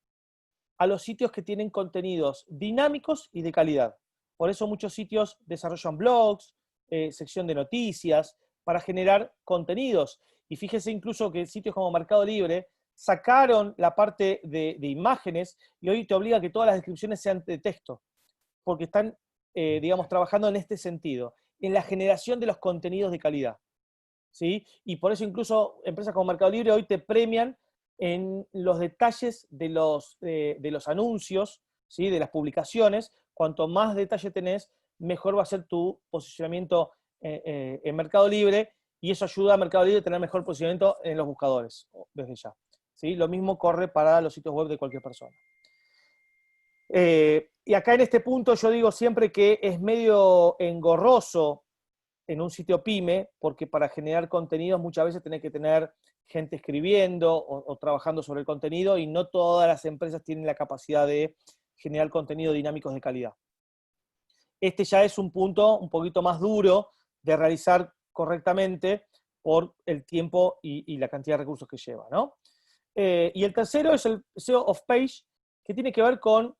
a los sitios que tienen contenidos dinámicos y de calidad. Por eso muchos sitios desarrollan blogs, sección de noticias, para generar contenidos. Y fíjese incluso que sitios como Mercado Libre sacaron la parte de imágenes y hoy te obliga a que todas las descripciones sean de texto, porque están, digamos, trabajando en este sentido, en la generación de los contenidos de calidad. ¿Sí? Y por eso incluso empresas como Mercado Libre hoy te premian en los detalles de los anuncios, ¿sí? De las publicaciones. Cuanto más detalle tenés, mejor va a ser tu posicionamiento en Mercado Libre, y eso ayuda a Mercado Libre a tener mejor posicionamiento en los buscadores, desde ya. ¿Sí? Lo mismo corre para los sitios web de cualquier persona. Y acá en este punto yo digo siempre que es medio engorroso en un sitio pyme, porque para generar contenidos muchas veces tenés que tener gente escribiendo o trabajando sobre el contenido, y no todas las empresas tienen la capacidad de generar contenido dinámicos de calidad. Este ya es un punto un poquito más duro de realizar correctamente por el tiempo y la cantidad de recursos que lleva, ¿no? Y el tercero es el SEO off-page, que tiene que ver con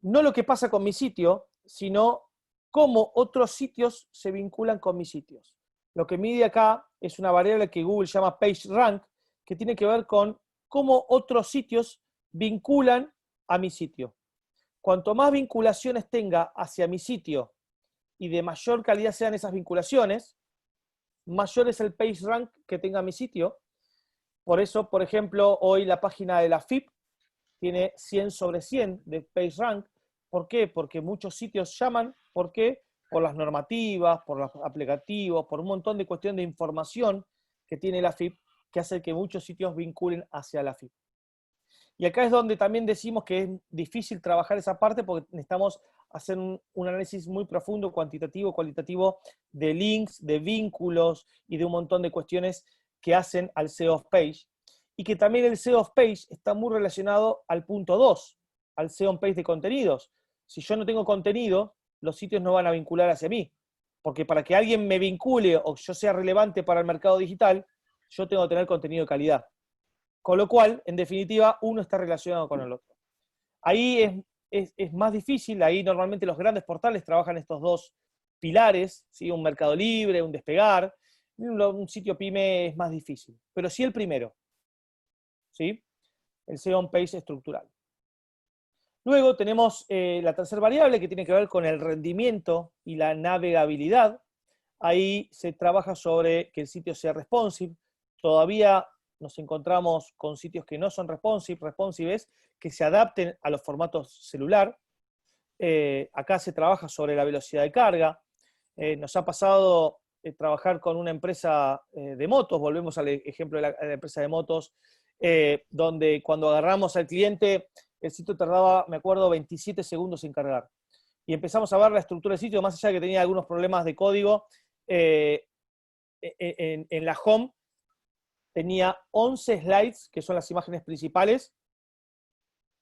no lo que pasa con mi sitio, sino cómo otros sitios se vinculan con mis sitios. Lo que mide acá es una variable que Google llama PageRank, que tiene que ver con cómo otros sitios vinculan a mi sitio. Cuanto más vinculaciones tenga hacia mi sitio y de mayor calidad sean esas vinculaciones, mayor es el PageRank que tenga mi sitio. Por eso, por ejemplo, hoy la página de la FIP tiene 100 sobre 100 de PageRank. ¿Por qué? Porque muchos sitios llaman. ¿Por qué? Por las normativas, por los aplicativos, por un montón de cuestiones de información que tiene la FIP, que hace que muchos sitios vinculen hacia la FIP. Y acá es donde también decimos que es difícil trabajar esa parte, porque necesitamos hacer un análisis muy profundo, cuantitativo, cualitativo, de links, de vínculos y de un montón de cuestiones que hacen al SEO off-page. Y que también el SEO off-page está muy relacionado al punto 2, al SEO on-page de contenidos. Si yo no tengo contenido, los sitios no van a vincular hacia mí. Porque para que alguien me vincule o yo sea relevante para el mercado digital, yo tengo que tener contenido de calidad. Con lo cual, en definitiva, uno está relacionado con el otro. Ahí es más difícil, ahí normalmente los grandes portales trabajan estos dos pilares, ¿sí? Un Mercado Libre, un Despegar. Un sitio pyme es más difícil, pero sí el primero. ¿sí? El SEO on-page estructural. Luego tenemos la tercera variable que tiene que ver con el rendimiento y la navegabilidad. Ahí se trabaja sobre que el sitio sea responsive. Todavía nos encontramos con sitios que no son responsive. Responsive es que se adapten a los formatos celular. Acá se trabaja sobre la velocidad de carga. Nos ha pasado trabajar con una empresa de motos, volvemos al ejemplo de la empresa de motos, donde cuando agarramos al cliente, el sitio tardaba, me acuerdo, 27 segundos en cargar. Y empezamos a ver la estructura del sitio, más allá de que tenía algunos problemas de código, en la home tenía 11 slides, que son las imágenes principales,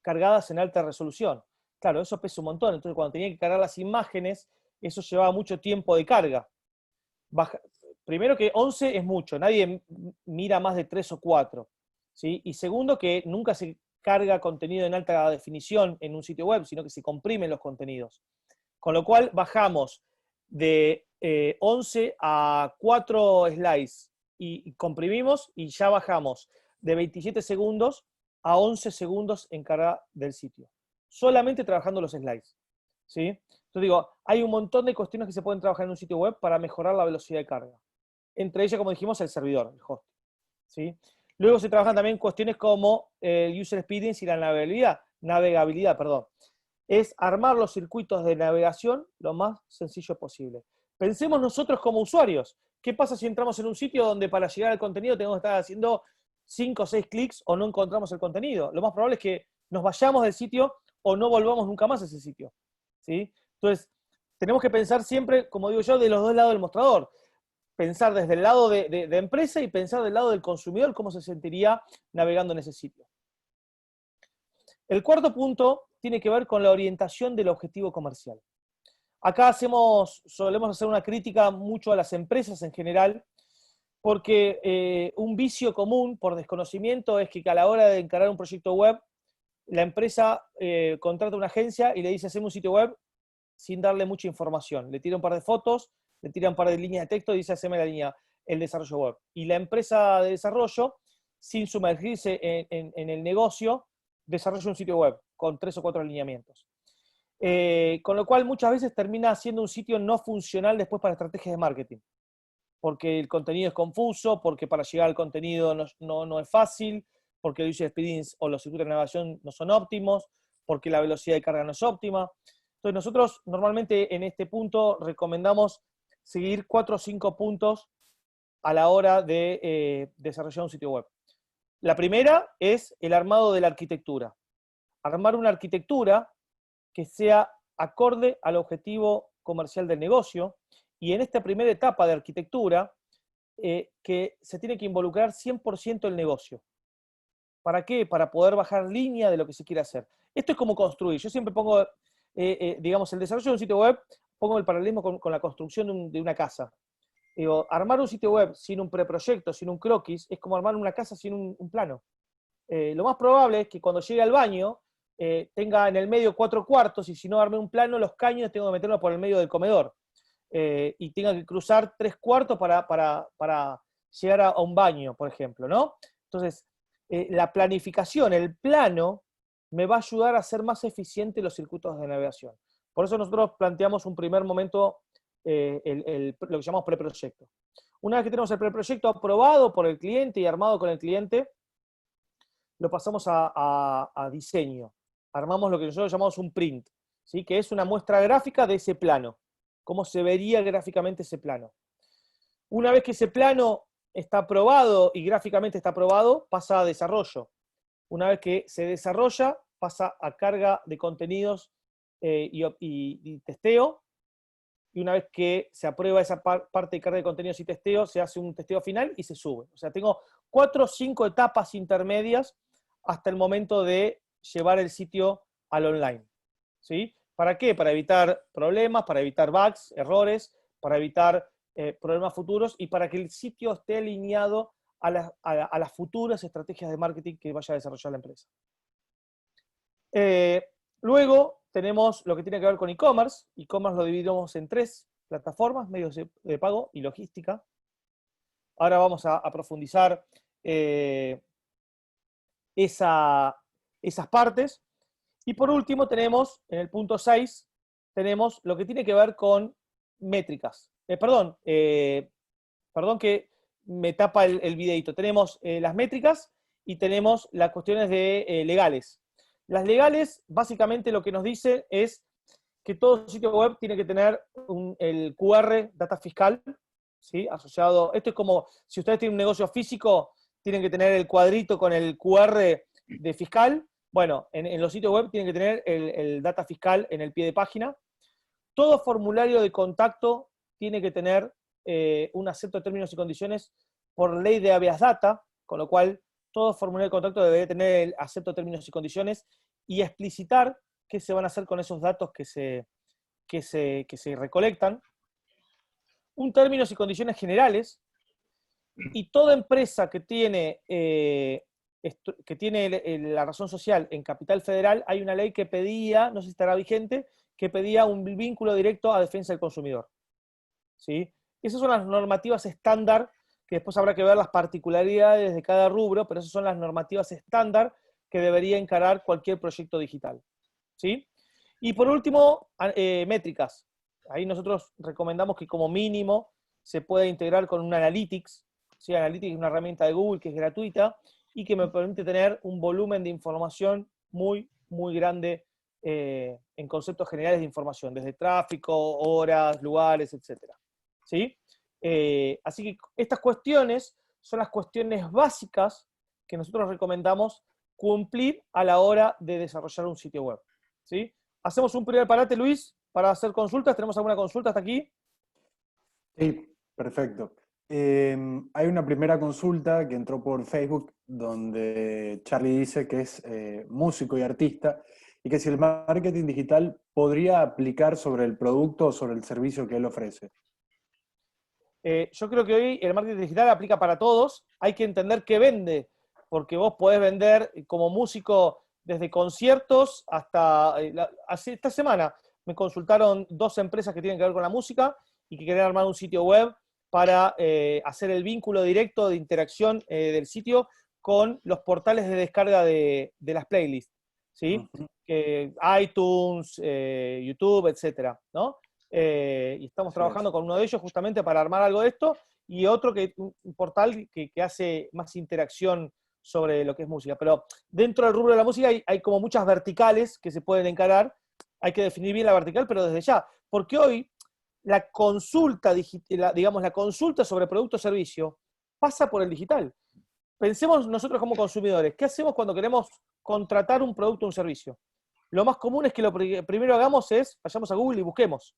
cargadas en alta resolución. Claro, eso pesa un montón, entonces cuando tenía que cargar las imágenes, eso llevaba mucho tiempo de carga. Primero que 11 es mucho, nadie mira más de 3 o 4. ¿Sí? Y segundo que nunca se carga contenido en alta definición en un sitio web, sino que se comprimen los contenidos. Con lo cual bajamos de 11 a 4 slides y comprimimos y ya bajamos de 27 segundos a 11 segundos en carga del sitio. Solamente trabajando los slides. ¿Sí? Entonces digo, hay un montón de cuestiones que se pueden trabajar en un sitio web para mejorar la velocidad de carga. Entre ellas, como dijimos, el servidor, el host. ¿Sí? Luego se trabajan también cuestiones como el user experience y la navegabilidad, perdón. Es armar los circuitos de navegación lo más sencillo posible. Pensemos nosotros como usuarios. ¿Qué pasa si entramos en un sitio donde para llegar al contenido tenemos que estar haciendo 5 o 6 clics o no encontramos el contenido? Lo más probable es que nos vayamos del sitio o no volvamos nunca más a ese sitio. ¿Sí? Entonces, tenemos que pensar siempre, como digo yo, de los dos lados del mostrador. Pensar desde el lado de empresa y pensar del lado del consumidor cómo se sentiría navegando en ese sitio. El cuarto punto tiene que ver con la orientación del objetivo comercial. Acá solemos hacer una crítica mucho a las empresas en general, porque un vicio común por desconocimiento es que a la hora de encarar un proyecto web, la empresa contrata una agencia y le dice hacemos un sitio web sin darle mucha información. Le tira un par de fotos, le tira un par de líneas de texto y dice haceme el desarrollo web. Y la empresa de desarrollo, sin sumergirse en el negocio, desarrolla un sitio web con 3 o 4 alineamientos. Con lo cual muchas veces termina siendo un sitio no funcional después para estrategias de marketing. Porque el contenido es confuso, porque para llegar al contenido no es fácil, porque el user experience o los circuitos de navegación no son óptimos, porque la velocidad de carga no es óptima. Entonces nosotros normalmente en este punto recomendamos seguir 4 o 5 puntos a la hora de desarrollar un sitio web. La primera es el armado de la arquitectura. Armar una arquitectura que sea acorde al objetivo comercial del negocio, y en esta primera etapa de arquitectura que se tiene que involucrar 100% el negocio. ¿Para qué? Para poder bajar línea de lo que se quiere hacer. Esto es como construir. Yo siempre pongo, digamos, el desarrollo de un sitio web, pongo el paralelismo con la construcción de una casa. Digo, armar un sitio web sin un preproyecto, sin un croquis, es como armar una casa sin un plano. Lo más probable es que cuando llegue al baño tenga en el medio 4 cuartos, y si no armé un plano, los caños tengo que meterlos por el medio del comedor. Y tenga que cruzar 3 cuartos para llegar a un baño, por ejemplo, ¿no? Entonces, la planificación, el plano, me va a ayudar a hacer más eficientes los circuitos de navegación. Por eso nosotros planteamos un primer momento lo que llamamos preproyecto. Una vez que tenemos el preproyecto aprobado por el cliente y armado con el cliente, lo pasamos a diseño. Armamos lo que nosotros llamamos un print, ¿sí? Que es una muestra gráfica de ese plano. Cómo se vería gráficamente ese plano. Una vez que ese plano está aprobado y gráficamente está aprobado, pasa a desarrollo. Una vez que se desarrolla, pasa a carga de contenidos y testeo. Y una vez que se aprueba esa parte de carga de contenidos y testeo, se hace un testeo final y se sube. O sea, tengo 4 o 5 etapas intermedias hasta el momento de llevar el sitio al online. ¿Sí? ¿Para qué? Para evitar problemas, para evitar bugs, errores, para evitar problemas futuros y para que el sitio esté alineado a las futuras estrategias de marketing que vaya a desarrollar la empresa. Luego tenemos lo que tiene que ver con e-commerce. E-commerce lo dividimos en 3 plataformas: medios de pago y logística. Ahora vamos a profundizar esas partes. Y por último tenemos, en el punto 6, tenemos lo que tiene que ver con métricas. Perdón que me tapa el videito. Tenemos las métricas y tenemos las cuestiones de legales. Las legales, básicamente lo que nos dice es que todo sitio web tiene que tener el QR, data fiscal, ¿sí? Asociado. Esto es como, si ustedes tienen un negocio físico, tienen que tener el cuadrito con el QR de fiscal. Bueno, en los sitios web tienen que tener el data fiscal en el pie de página. Todo formulario de contacto tiene que tener un acepto de términos y condiciones por ley de habeas data, con lo cual todo formulario de contacto debería tener el acepto de términos y condiciones y explicitar qué se van a hacer con esos datos que se recolectan. Un términos y condiciones generales, y toda empresa que tiene la razón social en capital federal, hay una ley que pedía, no sé si estará vigente, que pedía un vínculo directo a defensa del consumidor. ¿Sí? Esas son las normativas estándar, que después habrá que ver las particularidades de cada rubro, pero esas son las normativas estándar que debería encarar cualquier proyecto digital. ¿Sí? Y por último, métricas. Ahí nosotros recomendamos que como mínimo se pueda integrar con un Analytics. ¿Sí? Analytics es una herramienta de Google que es gratuita y que me permite tener un volumen de información muy, muy grande en conceptos generales de información, desde tráfico, horas, lugares, etc. ¿Sí? Así que estas cuestiones son las cuestiones básicas que nosotros recomendamos cumplir a la hora de desarrollar un sitio web. ¿Sí? Hacemos un primer parate, Luis, para hacer consultas. ¿Tenemos alguna consulta hasta aquí? Sí, perfecto. Hay una primera consulta que entró por Facebook donde Charlie dice que es músico y artista y que si el marketing digital podría aplicar sobre el producto o sobre el servicio que él ofrece. Yo creo que hoy el marketing digital aplica para todos. Hay que entender qué vende, porque vos podés vender como músico desde conciertos hasta... esta semana me consultaron 2 empresas que tienen que ver con la música y que querían armar un sitio web para hacer el vínculo directo de interacción del sitio con los portales de descarga de las playlists, ¿sí? Ujú. iTunes, YouTube, etcétera, ¿no? Y estamos Así es. trabajando con uno de ellos justamente para armar algo de esto, y otro un portal que hace más interacción sobre lo que es música. Pero dentro del rubro de la música hay como muchas verticales que se pueden encarar. Hay que definir bien la vertical, pero desde ya. Porque hoy la consulta, digamos, la consulta sobre producto o servicio pasa por el digital. Pensemos nosotros como consumidores, ¿qué hacemos cuando queremos contratar un producto o un servicio? Lo más común es que lo primero hagamos es, vayamos a Google y busquemos.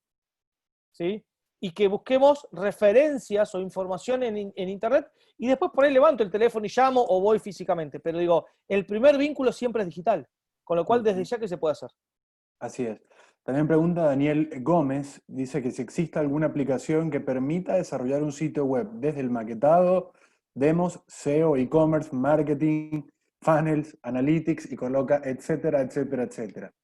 ¿Sí? Y que busquemos referencias o información en Internet, y después por ahí levanto el teléfono y llamo o voy físicamente. Pero digo, el primer vínculo siempre es digital, con lo cual desde Ujú. ya que se puede hacer. Así es. También pregunta Daniel Gómez, dice que si existe alguna aplicación que permita desarrollar un sitio web desde el maquetado, demos, SEO, e-commerce, marketing, funnels, analytics y coloca, etcétera, etcétera, etcétera.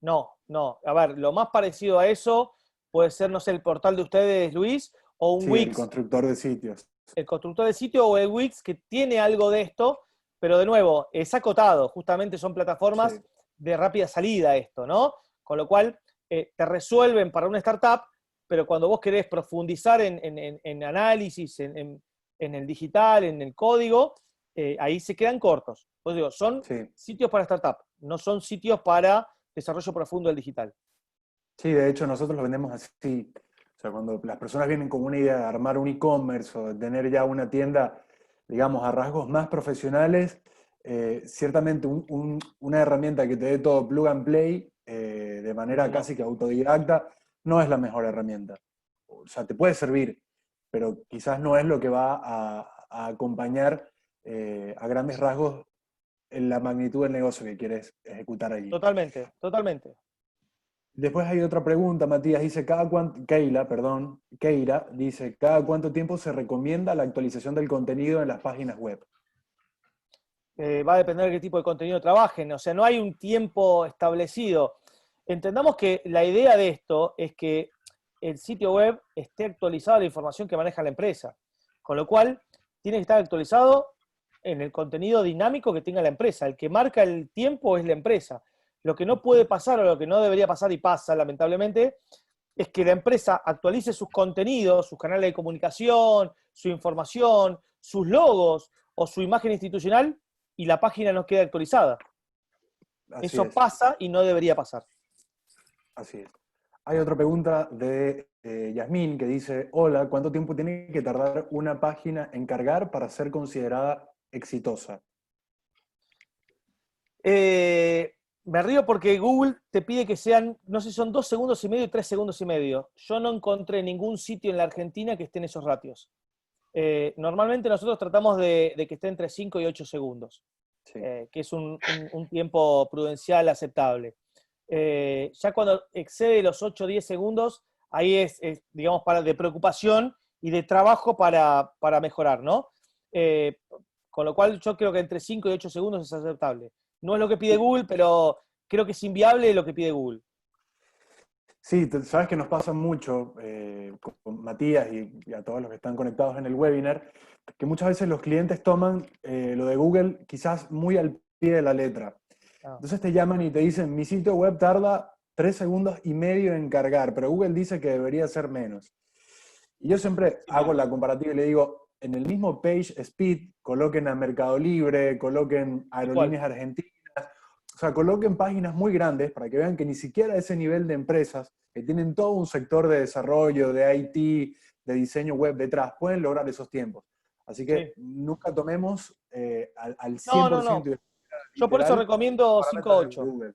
No, no. A ver, lo más parecido a eso puede ser, no sé, el portal de ustedes, Luis, o un Sí, el Wix, constructor de sitios. el constructor de sitio, o el Wix, que tiene algo de esto, pero de nuevo, es acotado. Justamente son plataformas Sí, de rápida salida esto, ¿no? Con lo cual, te resuelven para una startup, pero cuando vos querés profundizar en análisis, en el digital, en el código, ahí se quedan cortos. Pues digo, son sí. sitios para startup, no son sitios para desarrollo profundo del digital. Sí, de hecho nosotros lo vendemos así. O sea, cuando las personas vienen con una idea de armar un e-commerce o de tener ya una tienda, digamos, a rasgos más profesionales, ciertamente una herramienta que te dé todo plug and play de manera No, casi que autodidacta no es la mejor herramienta. O sea, te puede servir, pero quizás no es lo que va a acompañar a grandes rasgos en la magnitud del negocio que quieres ejecutar allí. totalmente, totalmente. Después hay otra pregunta, Matías, dice, Keira, dice, ¿cada cuánto tiempo se recomienda la actualización del contenido en las páginas web? Va a depender de qué tipo de contenido trabajen, o sea, no hay un tiempo establecido. Entendamos que la idea de esto es que el sitio web esté actualizado a la información que maneja la empresa, con lo cual tiene que estar actualizado en el contenido dinámico que tenga la empresa. El que marca el tiempo es la empresa. Lo que no puede pasar o lo que no debería pasar y pasa, lamentablemente, es que la empresa actualice sus contenidos, sus canales de comunicación, su información, sus logos o su imagen institucional y la página no queda actualizada. Así Eso es, pasa y no debería pasar. así es. Hay otra pregunta de Yasmín que dice, hola, ¿cuánto tiempo tiene que tardar una página en cargar para ser considerada exitosa? Me río porque Google te pide que sean, no sé, son 2 segundos y medio y 3 segundos y medio. Yo no encontré ningún sitio en la Argentina que esté en esos ratios. Normalmente nosotros tratamos de que esté entre 5 y 8 segundos, Sí. que es un tiempo prudencial aceptable. Ya cuando excede los 8 o 10 segundos, ahí digamos, de preocupación y de trabajo para mejorar, ¿no? Con lo cual yo creo que entre 5 y 8 segundos es aceptable. No es lo que pide Google, pero creo que es inviable lo que pide Google. Sí, sabes que nos pasa mucho con Matías y a todos los que están conectados en el webinar, que muchas veces los clientes toman lo de Google quizás muy al pie de la letra. Ah, Entonces te llaman y te dicen, mi sitio web tarda 3 segundos y medio en cargar, pero Google dice que debería ser menos. Y yo siempre hago la comparativa y le digo, en el mismo page speed, coloquen a Mercado Libre, coloquen tal cual. Aerolíneas Argentinas, o sea, coloquen páginas muy grandes para que vean que ni siquiera ese nivel de empresas, que tienen todo un sector de desarrollo, de IT, de diseño web detrás, pueden lograr esos tiempos. Así que Sí. nunca tomemos al No, no, 100% no. y Yo por eso literal los recomiendo parámetros de 5.8. Google.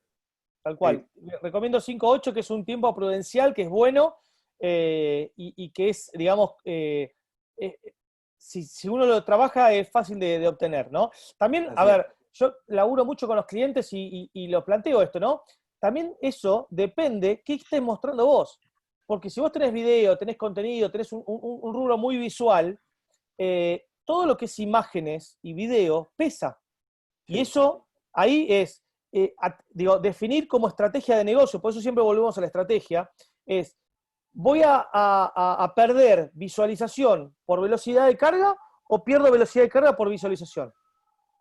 Tal Sí, cual. Recomiendo 5.8, que es un tiempo prudencial, que es bueno, y que es, digamos, eh, si uno lo trabaja es fácil de obtener, ¿no? También, a así es. ver, yo laburo mucho con los clientes y lo planteo esto, ¿no? También eso depende qué estés mostrando vos. Porque si vos tenés video, tenés contenido, tenés un rubro muy visual, todo lo que es imágenes y video pesa. Y Sí, eso ahí es, digo, definir como estrategia de negocio, por eso siempre volvemos a la estrategia, es, ¿voy a perder visualización por velocidad de carga o pierdo velocidad de carga por visualización?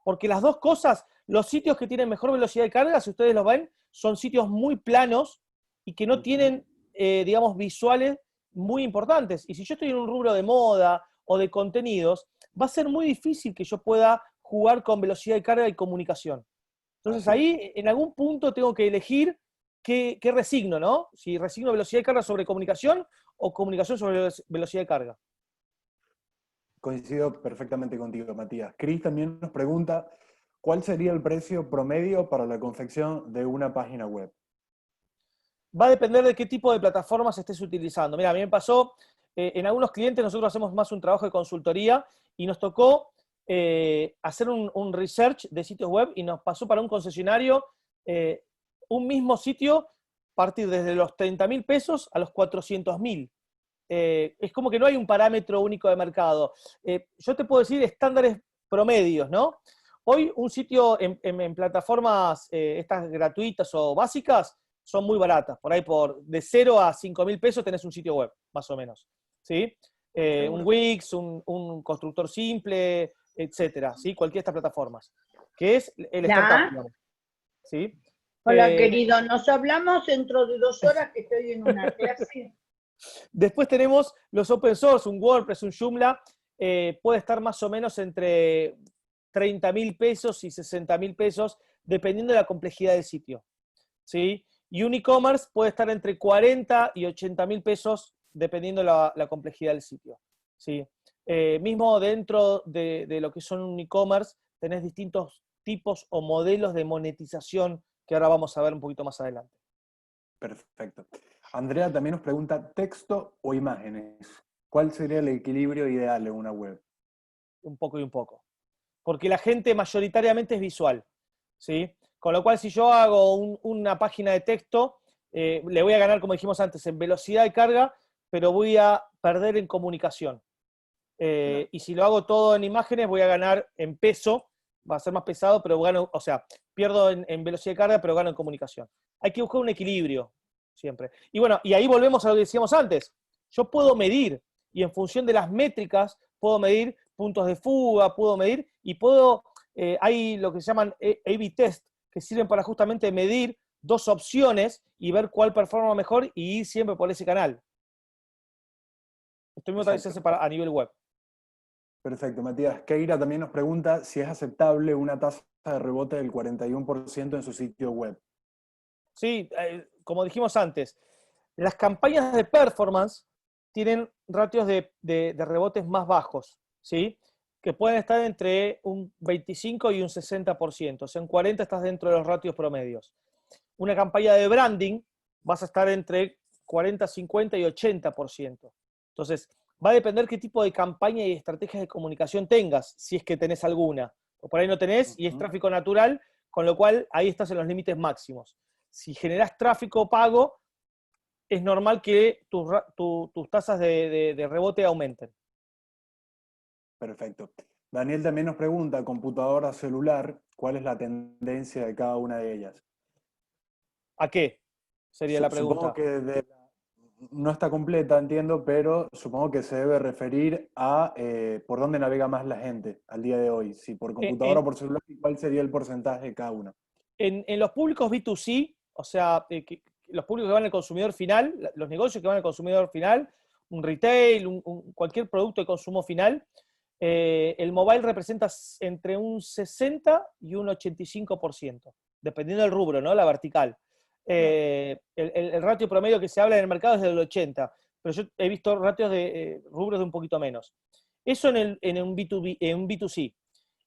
Porque las dos cosas, los sitios que tienen mejor velocidad de carga, si ustedes los ven, son sitios muy planos y que no tienen, digamos, visuales muy importantes. Y si yo estoy en un rubro de moda o de contenidos, va a ser muy difícil que yo pueda jugar con velocidad de carga y comunicación. Entonces así es. ahí en algún punto tengo que elegir qué resigno, ¿no? Si resigno velocidad de carga sobre comunicación o comunicación sobre velocidad de carga. Coincido perfectamente contigo, Matías. Chris también nos pregunta, ¿cuál sería el precio promedio para la confección de una página web? Va a depender de qué tipo de plataformas estés utilizando. Mira, a mí me pasó, en algunos clientes nosotros hacemos más un trabajo de consultoría y nos tocó hacer un research de sitios web y nos pasó para un concesionario un mismo sitio partir desde los 30.000 pesos a los 400.000. Es como que no hay un parámetro único de mercado. Yo te puedo decir estándares promedios, ¿no? Hoy un sitio en plataformas estas gratuitas o básicas son muy baratas. Por ahí de 0 a 5.000 pesos tenés un sitio web, más o menos. ¿Sí? Un Seguro. Wix, un constructor simple, etcétera. ¿Sí? Cualquiera de estas plataformas. Que es el startup, Hola, digamos. ¿Sí? hola querido, nos hablamos dentro de 2 horas que estoy en una clase. Después tenemos los open source, un WordPress, un Joomla, puede estar más o menos entre 30.000 pesos y 60.000 pesos, dependiendo de la complejidad del sitio. ¿Sí? Y un e-commerce puede estar entre 40 y 80.000 pesos, dependiendo la complejidad del sitio. ¿Sí? Mismo dentro de lo que son un e-commerce, tenés distintos tipos o modelos de monetización que ahora vamos a ver un poquito más adelante. Perfecto. Andrea también nos pregunta, ¿texto o imágenes? ¿Cuál sería el equilibrio ideal en una web? Un poco y un poco. Porque la gente mayoritariamente es visual, ¿sí? Con lo cual, si yo hago una página de texto, le voy a ganar, como dijimos antes, en velocidad de carga, pero voy a perder en comunicación. Claro. Y si lo hago todo en imágenes, voy a ganar en peso, va a ser más pesado, pero gano, o sea, pierdo en velocidad de carga, pero gano en comunicación. Hay que buscar un equilibrio, siempre. Y bueno, y ahí volvemos a lo que decíamos antes. Yo puedo medir, y en función de las métricas, puedo medir puntos de fuga, puedo medir, y puedo, hay lo que se llaman A/B test, que sirven para justamente medir dos opciones y ver cuál performa mejor y ir siempre por ese canal. Esto mismo también se hace a nivel web. Perfecto, Matías. Keira también nos pregunta si es aceptable una tasa de rebote del 41% en su sitio web. Sí, como dijimos antes, las campañas de performance tienen ratios de rebotes más bajos, ¿sí? Que pueden estar entre un 25 y un 60%. O sea, en 40 estás dentro de los ratios promedios. Una campaña de branding vas a estar entre 40, 50 y 80%. Entonces, va a depender qué tipo de campaña y estrategias de comunicación tengas, si es que tenés alguna. O por ahí no tenés y es tráfico natural, con lo cual ahí estás en los límites máximos. Si generás tráfico pago, es normal que tus tasas de rebote aumenten. Perfecto. Daniel también nos pregunta, computadora celular, ¿cuál es la tendencia de cada una de ellas? ¿A qué? Sería la Supongo pregunta. que no está completa, entiendo, pero supongo que se debe referir a por dónde navega más la gente al día de hoy. Si por computadora o por celular, ¿cuál sería el porcentaje de cada una? En los públicos B2C, o sea, los públicos que van al consumidor final, los negocios que van al consumidor final, un retail, cualquier producto de consumo final, el mobile representa entre un 60 y un 85%, dependiendo del rubro, ¿no? La vertical. El ratio promedio que se habla en el mercado es del 80, pero yo he visto ratios de rubros de un poquito menos. Eso en un B2B, en un B2C.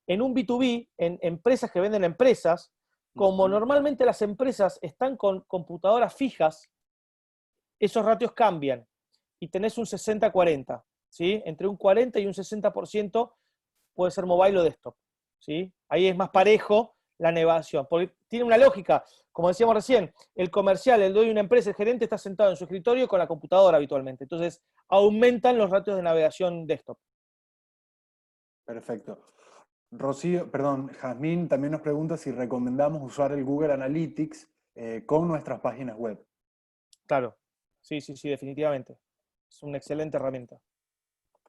En un B2B, en empresas que venden a empresas, como normalmente las empresas están con computadoras fijas, esos ratios cambian y tenés un 60-40, ¿sí? Entre un 40 y un 60% puede ser mobile o desktop, ¿sí? Ahí es más parejo la navegación, porque tiene una lógica. Como decíamos recién, el comercial, el dueño de una empresa, el gerente está sentado en su escritorio con la computadora habitualmente. Entonces, aumentan los ratios de navegación desktop. Perfecto. Rocío, perdón, Jazmín también nos pregunta si recomendamos usar el Google Analytics con nuestras páginas web. Claro, sí, definitivamente. Es una excelente herramienta.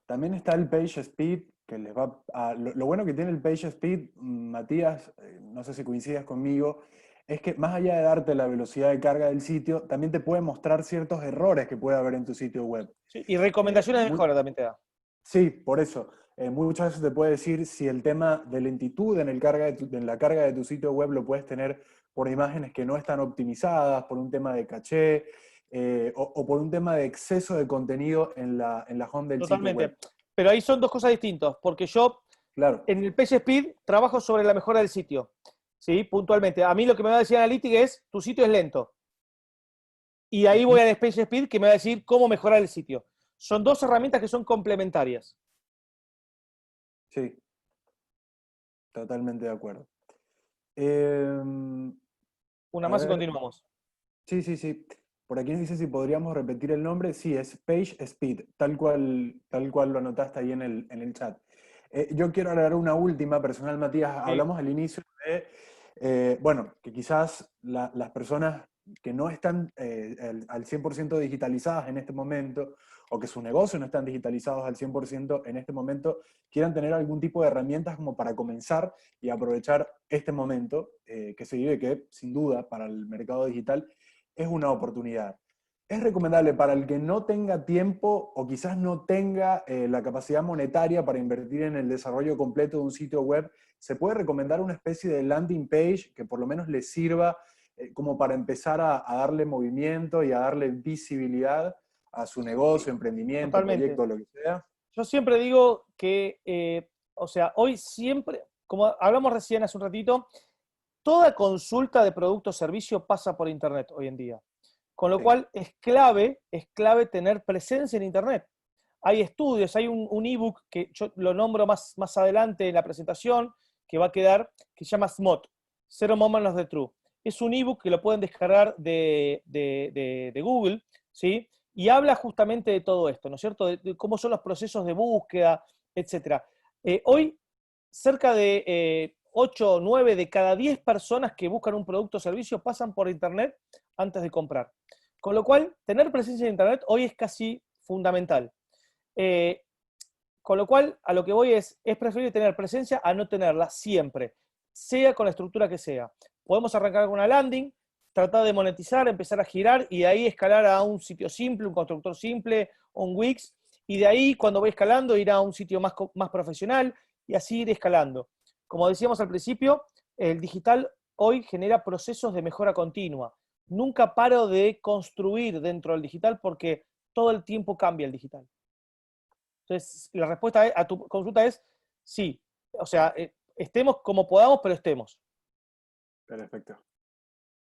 También está el Page Speed, que les va a, lo bueno que tiene el Page Speed, Matías, no sé si coincidas conmigo, es que más allá de darte la velocidad de carga del sitio, también te puede mostrar ciertos errores que puede haber en tu sitio web. Sí, y recomendaciones de mejora también te da. Sí, por eso. Muchas veces te puede decir si el tema de lentitud en la carga de tu sitio web lo puedes tener por imágenes que no están optimizadas, por un tema de caché, o por un tema de exceso de contenido en la home del sitio Totalmente. web. Pero ahí son dos cosas distintas, porque yo Claro. en el PageSpeed trabajo sobre la mejora del sitio, ¿sí? Puntualmente. A mí lo que me va a decir Analytics es, tu sitio es lento. Y ahí voy al PageSpeed que me va a decir cómo mejorar el sitio. Son dos herramientas que son complementarias. Sí, totalmente de acuerdo. Una A más y ver, continuamos. sí. Por aquí nos dice si podríamos repetir el nombre. Sí, es Page Speed, tal cual lo anotaste ahí en el chat. Yo quiero agregar una última, personal, Matías. Sí. Hablamos al inicio de, bueno, que quizás las personas que no están al 100% digitalizadas en este momento, o que sus negocios no están digitalizados al 100% en este momento, quieran tener algún tipo de herramientas como para comenzar y aprovechar este momento que se vive, que sin duda para el mercado digital es una oportunidad. Es recomendable para el que no tenga tiempo o quizás no tenga la capacidad monetaria para invertir en el desarrollo completo de un sitio web, se puede recomendar una especie de landing page que por lo menos le sirva como para empezar a darle movimiento y a darle visibilidad a su negocio, emprendimiento, Totalmente. proyecto, lo que sea. Yo siempre digo que, o sea, hoy siempre, como hablamos recién hace un ratito, toda consulta de producto o servicio pasa por Internet hoy en día. Con lo Sí. cual es clave tener presencia en Internet. Hay estudios, hay un ebook que yo lo nombro más adelante en la presentación, que va a quedar, que se llama SMOT, Zero Moments of the Truth. Es un ebook que lo pueden descargar de Google, ¿sí? Y habla justamente de todo esto, ¿no es cierto? De cómo son los procesos de búsqueda, etc. Hoy, cerca de 8 o 9 de cada 10 personas que buscan un producto o servicio pasan por Internet antes de comprar. Con lo cual, tener presencia en Internet hoy es casi fundamental. Con lo cual, a lo que voy es preferible tener presencia a no tenerla siempre, sea con la estructura que sea. Podemos arrancar con una landing, tratar de monetizar, empezar a girar y de ahí escalar a un sitio simple, un constructor simple, o un Wix, y de ahí, cuando voy escalando, ir a un sitio más profesional y así ir escalando. Como decíamos al principio, el digital hoy genera procesos de mejora continua. Nunca paro de construir dentro del digital porque todo el tiempo cambia el digital. Entonces, la respuesta a tu consulta es sí. O sea, estemos como podamos, pero estemos. Perfecto.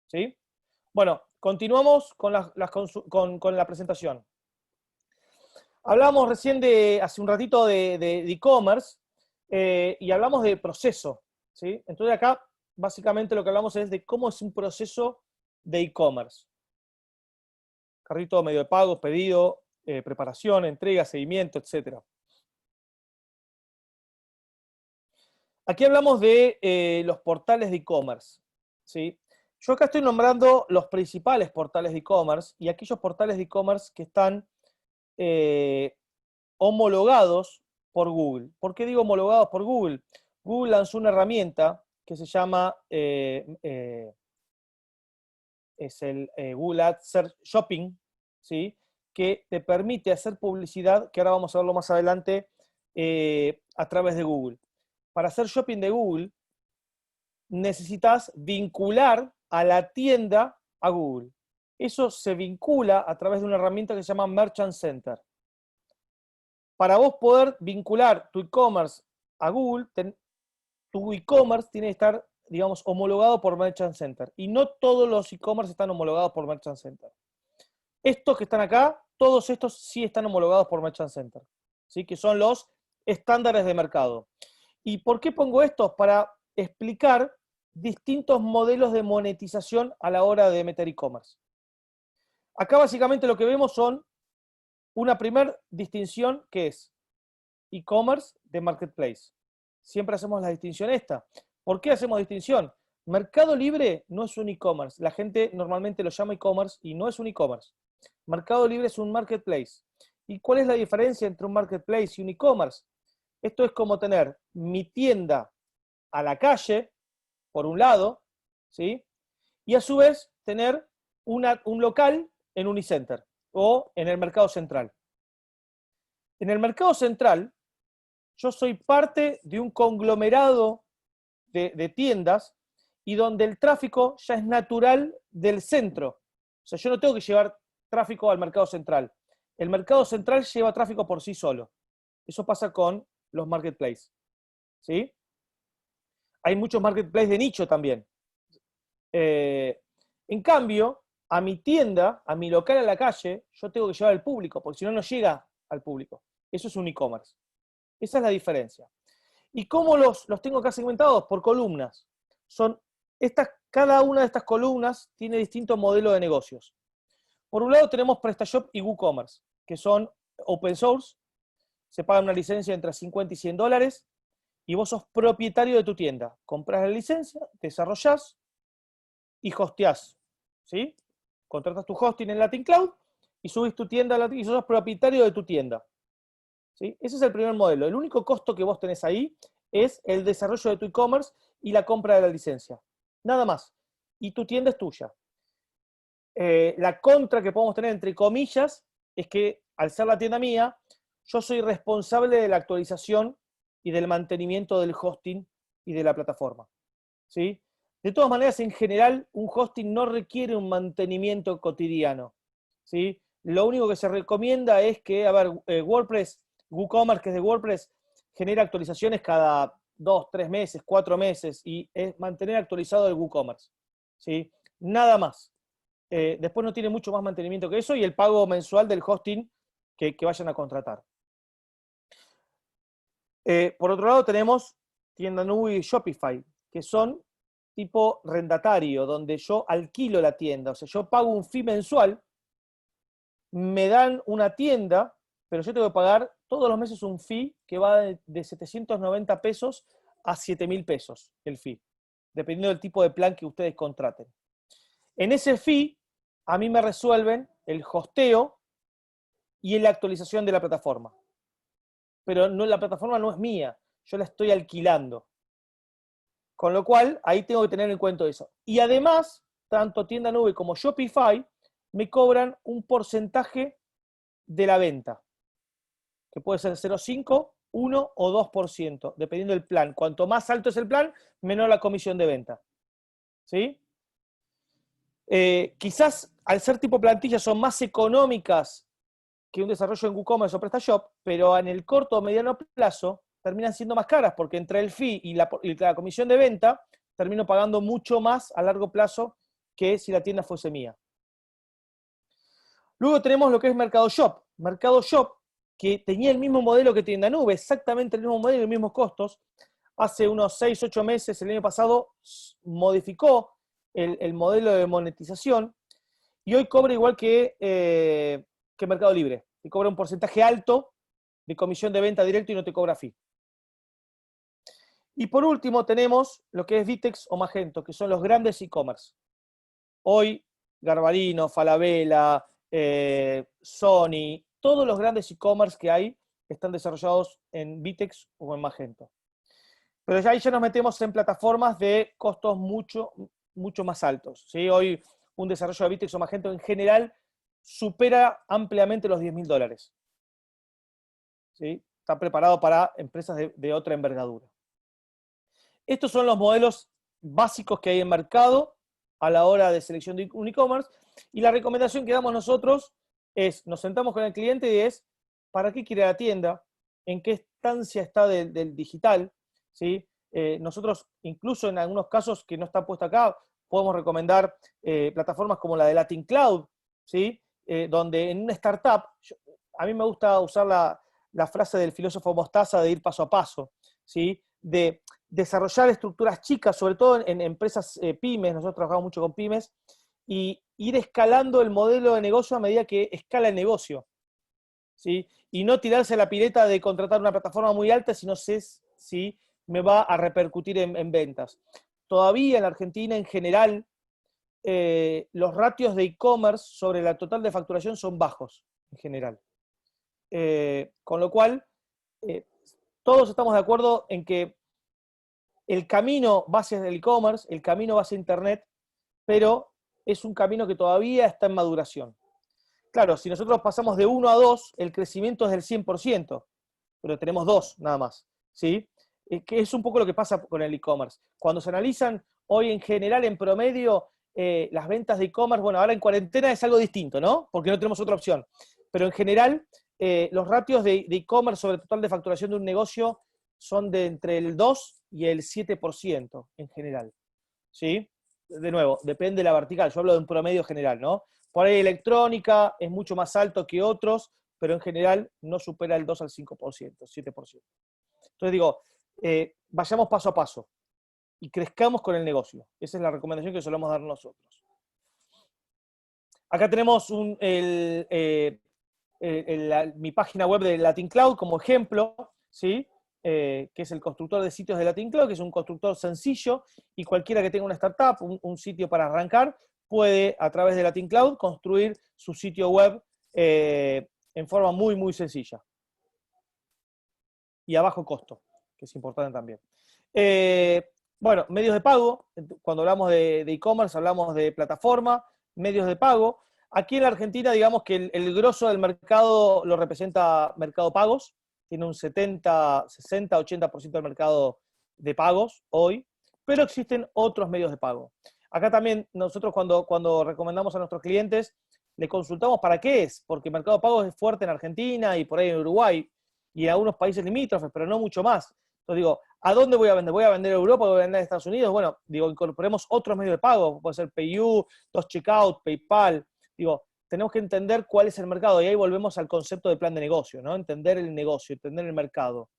¿Sí? Bueno, continuamos con la presentación. Hablamos recién hace un ratito de e-commerce y hablamos de proceso. ¿Sí? Entonces acá, básicamente lo que hablamos es de cómo es un proceso de e-commerce. Carrito, medio de pago, pedido, preparación, entrega, seguimiento, etc. Aquí hablamos de los portales de e-commerce. ¿Sí? Yo acá estoy nombrando los principales portales de e-commerce y aquellos portales de e-commerce que están homologados por Google. ¿Por qué digo homologados por Google? Google lanzó una herramienta que se llama Google Ads Search Shopping, ¿sí? Que te permite hacer publicidad, que ahora vamos a verlo más adelante, a través de Google. Para hacer shopping de Google, necesitas vincular a la tienda a Google. Eso se vincula a través de una herramienta que se llama Merchant Center. Para vos poder vincular tu e-commerce a Google, tu e-commerce tiene que estar, digamos, homologado por Merchant Center. Y no todos los e-commerce están homologados por Merchant Center. Estos que están acá, todos estos sí están homologados por Merchant Center. ¿Sí? Que son los estándares de mercado. ¿Y por qué pongo estos? Para explicar distintos modelos de monetización a la hora de meter e-commerce. Acá básicamente lo que vemos son una primera distinción que es e-commerce de marketplace. Siempre hacemos la distinción esta. ¿Por qué hacemos distinción? Mercado Libre no es un e-commerce. La gente normalmente lo llama e-commerce y no es un e-commerce. Mercado Libre es un marketplace. ¿Y cuál es la diferencia entre un marketplace y un e-commerce? Esto es como tener mi tienda a la calle, por un lado, ¿sí? Y a su vez tener un local en Unicenter o en el mercado central. En el mercado central, yo soy parte de un conglomerado de tiendas y donde el tráfico ya es natural del centro. O sea, yo no tengo que llevar tráfico al mercado central. El mercado central lleva tráfico por sí solo. Eso pasa con los marketplaces. ¿Sí? Hay muchos marketplaces de nicho también. En cambio, a mi tienda, a mi local a la calle, yo tengo que llevar al público, porque si no, no llega al público. Eso es un e-commerce. Esa es la diferencia. ¿Y cómo los tengo acá segmentados? Por columnas. Cada una de estas columnas tiene distintos modelos de negocios. Por un lado tenemos PrestaShop y WooCommerce, que son open source, se paga una licencia entre 50 y 100 dólares, y vos sos propietario de tu tienda. Comprás la licencia, desarrollás y hosteás. ¿Sí? Contratas tu hosting en Latin Cloud y subís tu tienda a Latin y sos propietario de tu tienda. ¿Sí? Ese es el primer modelo. El único costo que vos tenés ahí es el desarrollo de tu e-commerce y la compra de la licencia. Nada más. Y tu tienda es tuya. La contra que podemos tener, entre comillas, es que al ser la tienda mía, yo soy responsable de la actualización y del mantenimiento del hosting y de la plataforma. ¿Sí? De todas maneras, en general, un hosting no requiere un mantenimiento cotidiano. ¿Sí? Lo único que se recomienda es que, a ver, WordPress, WooCommerce, que es de WordPress, genera actualizaciones cada 2, 3 meses, 4 meses, y es mantener actualizado el WooCommerce. ¿Sí? Nada más. Después no tiene mucho más mantenimiento que eso y el pago mensual del hosting que vayan a contratar. Por otro lado tenemos Tienda Nube y Shopify, que son tipo rentatario, donde yo alquilo la tienda. O sea, yo pago un fee mensual, me dan una tienda, pero yo tengo que pagar todos los meses un fee que va de 790 pesos a 7.000 pesos, el fee, dependiendo del tipo de plan que ustedes contraten. En ese fee, a mí me resuelven el hosteo y la actualización de la plataforma. pero no, la plataforma no es mía, yo la estoy alquilando. Con lo cual, ahí tengo que tener en cuenta eso. Y además, tanto Tienda Nube como Shopify me cobran un porcentaje de la venta, que puede ser 0,5, 1 o 2%, dependiendo del plan. Cuanto más alto es el plan, menor la comisión de venta. ¿Sí? Quizás al ser tipo plantilla son más económicas que un desarrollo en WooCommerce o PrestaShop, pero en el corto o mediano plazo terminan siendo más caras, porque entre el fee y la comisión de venta, termino pagando mucho más a largo plazo que si la tienda fuese mía. Luego tenemos lo que es Mercado Shop. Mercado Shop, que tenía el mismo modelo que Tienda Nube, exactamente el mismo modelo y los mismos costos. Hace unos 6, 8 meses, el año pasado, modificó el modelo de monetización y hoy cobra igual que Mercado Libre. Te cobra un porcentaje alto de comisión de venta directo y no te cobra fee. Y por último tenemos lo que es Vitex o Magento, que son los grandes e-commerce. Hoy, Garbarino, Falabella, Sony, todos los grandes e-commerce que hay están desarrollados en Vitex o en Magento. Pero ya ahí ya nos metemos en plataformas de costos mucho más altos. ¿Sí? Hoy un desarrollo de Vitex o Magento en general supera ampliamente los $10.000. ¿Sí? Está preparado para empresas de otra envergadura. Estos son los modelos básicos que hay en mercado a la hora de selección de un e-commerce, y la recomendación que damos nosotros es, nos sentamos con el cliente y es, ¿para qué quiere la tienda? ¿En qué estancia está del digital? ¿Sí? Nosotros, incluso en algunos casos que no está puesto acá, podemos recomendar plataformas como la de Latin Cloud, ¿sí? Donde en una startup, a mí me gusta usar la frase del filósofo Mostaza de ir paso a paso, ¿sí? De desarrollar estructuras chicas, sobre todo en empresas pymes, nosotros trabajamos mucho con pymes, y ir escalando el modelo de negocio a medida que escala el negocio, ¿sí? Y no tirarse a la pileta de contratar una plataforma muy alta si no sé si me va a repercutir en ventas. Todavía en la Argentina, en general, los ratios de e-commerce sobre la total de facturación son bajos, en general. Con lo cual, todos estamos de acuerdo en que el camino va hacia el e-commerce, el camino va hacia Internet, pero es un camino que todavía está en maduración. Claro, si nosotros pasamos de 1 a 2, el crecimiento es del 100%, pero tenemos 2 nada más, ¿sí? Que es un poco lo que pasa con el e-commerce. Cuando se analizan hoy en general, en promedio, las ventas de e-commerce, bueno, ahora en cuarentena es algo distinto, ¿no? Porque no tenemos otra opción. Pero en general, los ratios de e-commerce sobre el total de facturación de un negocio son de entre el 2 y el 7% en general, ¿sí? De nuevo, depende de la vertical, yo hablo de un promedio general, ¿no? Por ahí electrónica es mucho más alto que otros, pero en general no supera el 2 al 5%, 7%. Entonces digo, vayamos paso a paso y crezcamos con el negocio. Esa es la recomendación que solemos dar nosotros. Acá tenemos mi página web de Latin Cloud como ejemplo, ¿sí? Que es el constructor de sitios de Latin Cloud, que es un constructor sencillo, y cualquiera que tenga una startup, un sitio para arrancar, puede a través de Latin Cloud construir su sitio web en forma muy, muy sencilla. Y a bajo costo, que es importante también. Bueno, medios de pago. Cuando hablamos de e-commerce, hablamos de plataforma, medios de pago. Aquí en la Argentina, digamos que el grosso del mercado lo representa Mercado Pagos. Tiene un 70, 60, 80% del mercado de pagos hoy, pero existen otros medios de pago. Acá también nosotros cuando recomendamos a nuestros clientes, le consultamos para qué es, porque Mercado Pagos es fuerte en Argentina y por ahí en Uruguay y en algunos países limítrofes, pero no mucho más. Entonces digo, ¿a dónde voy a vender? ¿Voy a vender a Europa? ¿Voy a vender a Estados Unidos? Bueno, digo, incorporemos otros medios de pago, puede ser PayU, 2Checkout, PayPal. Digo, tenemos que entender cuál es el mercado, y ahí volvemos al concepto de plan de negocio, ¿no? Entender el negocio, entender el mercado.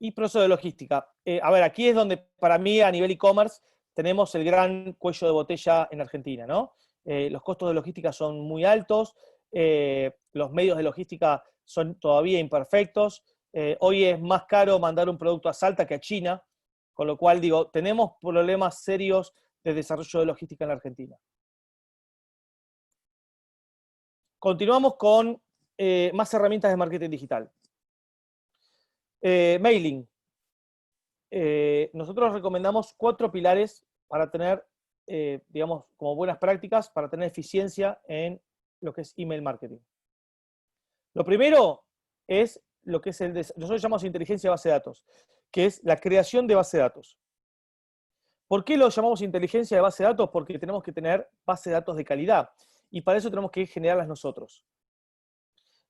Y proceso de logística. A ver, aquí es donde para mí a nivel e-commerce tenemos el gran cuello de botella en Argentina, ¿no? Los costos de logística son muy altos, los medios de logística son todavía imperfectos, hoy es más caro mandar un producto a Salta que a China, con lo cual digo, tenemos problemas serios de desarrollo de logística en la Argentina. Continuamos con más herramientas de marketing digital. Mailing. Nosotros recomendamos 4 pilares para tener, digamos, como buenas prácticas, para tener eficiencia en lo que es email marketing. Lo primero es lo que es nosotros llamamos inteligencia de base de datos, que es la creación de base de datos. ¿Por qué lo llamamos inteligencia de base de datos? Porque tenemos que tener base de datos de calidad y para eso tenemos que generarlas nosotros.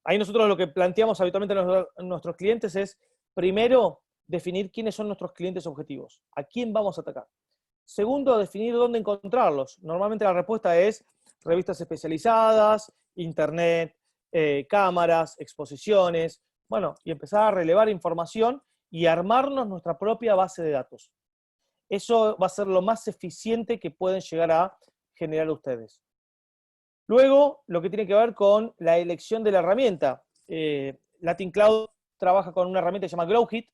Ahí nosotros lo que planteamos habitualmente a nuestros clientes es, primero, definir quiénes son nuestros clientes objetivos, a quién vamos a atacar. Segundo, definir dónde encontrarlos. Normalmente la respuesta es revistas especializadas, internet, cámaras, exposiciones, bueno, y empezar a relevar información y armarnos nuestra propia base de datos. Eso va a ser lo más eficiente que pueden llegar a generar ustedes. Luego, lo que tiene que ver con la elección de la herramienta. Latin Cloud trabaja con una herramienta que se llama Growhit,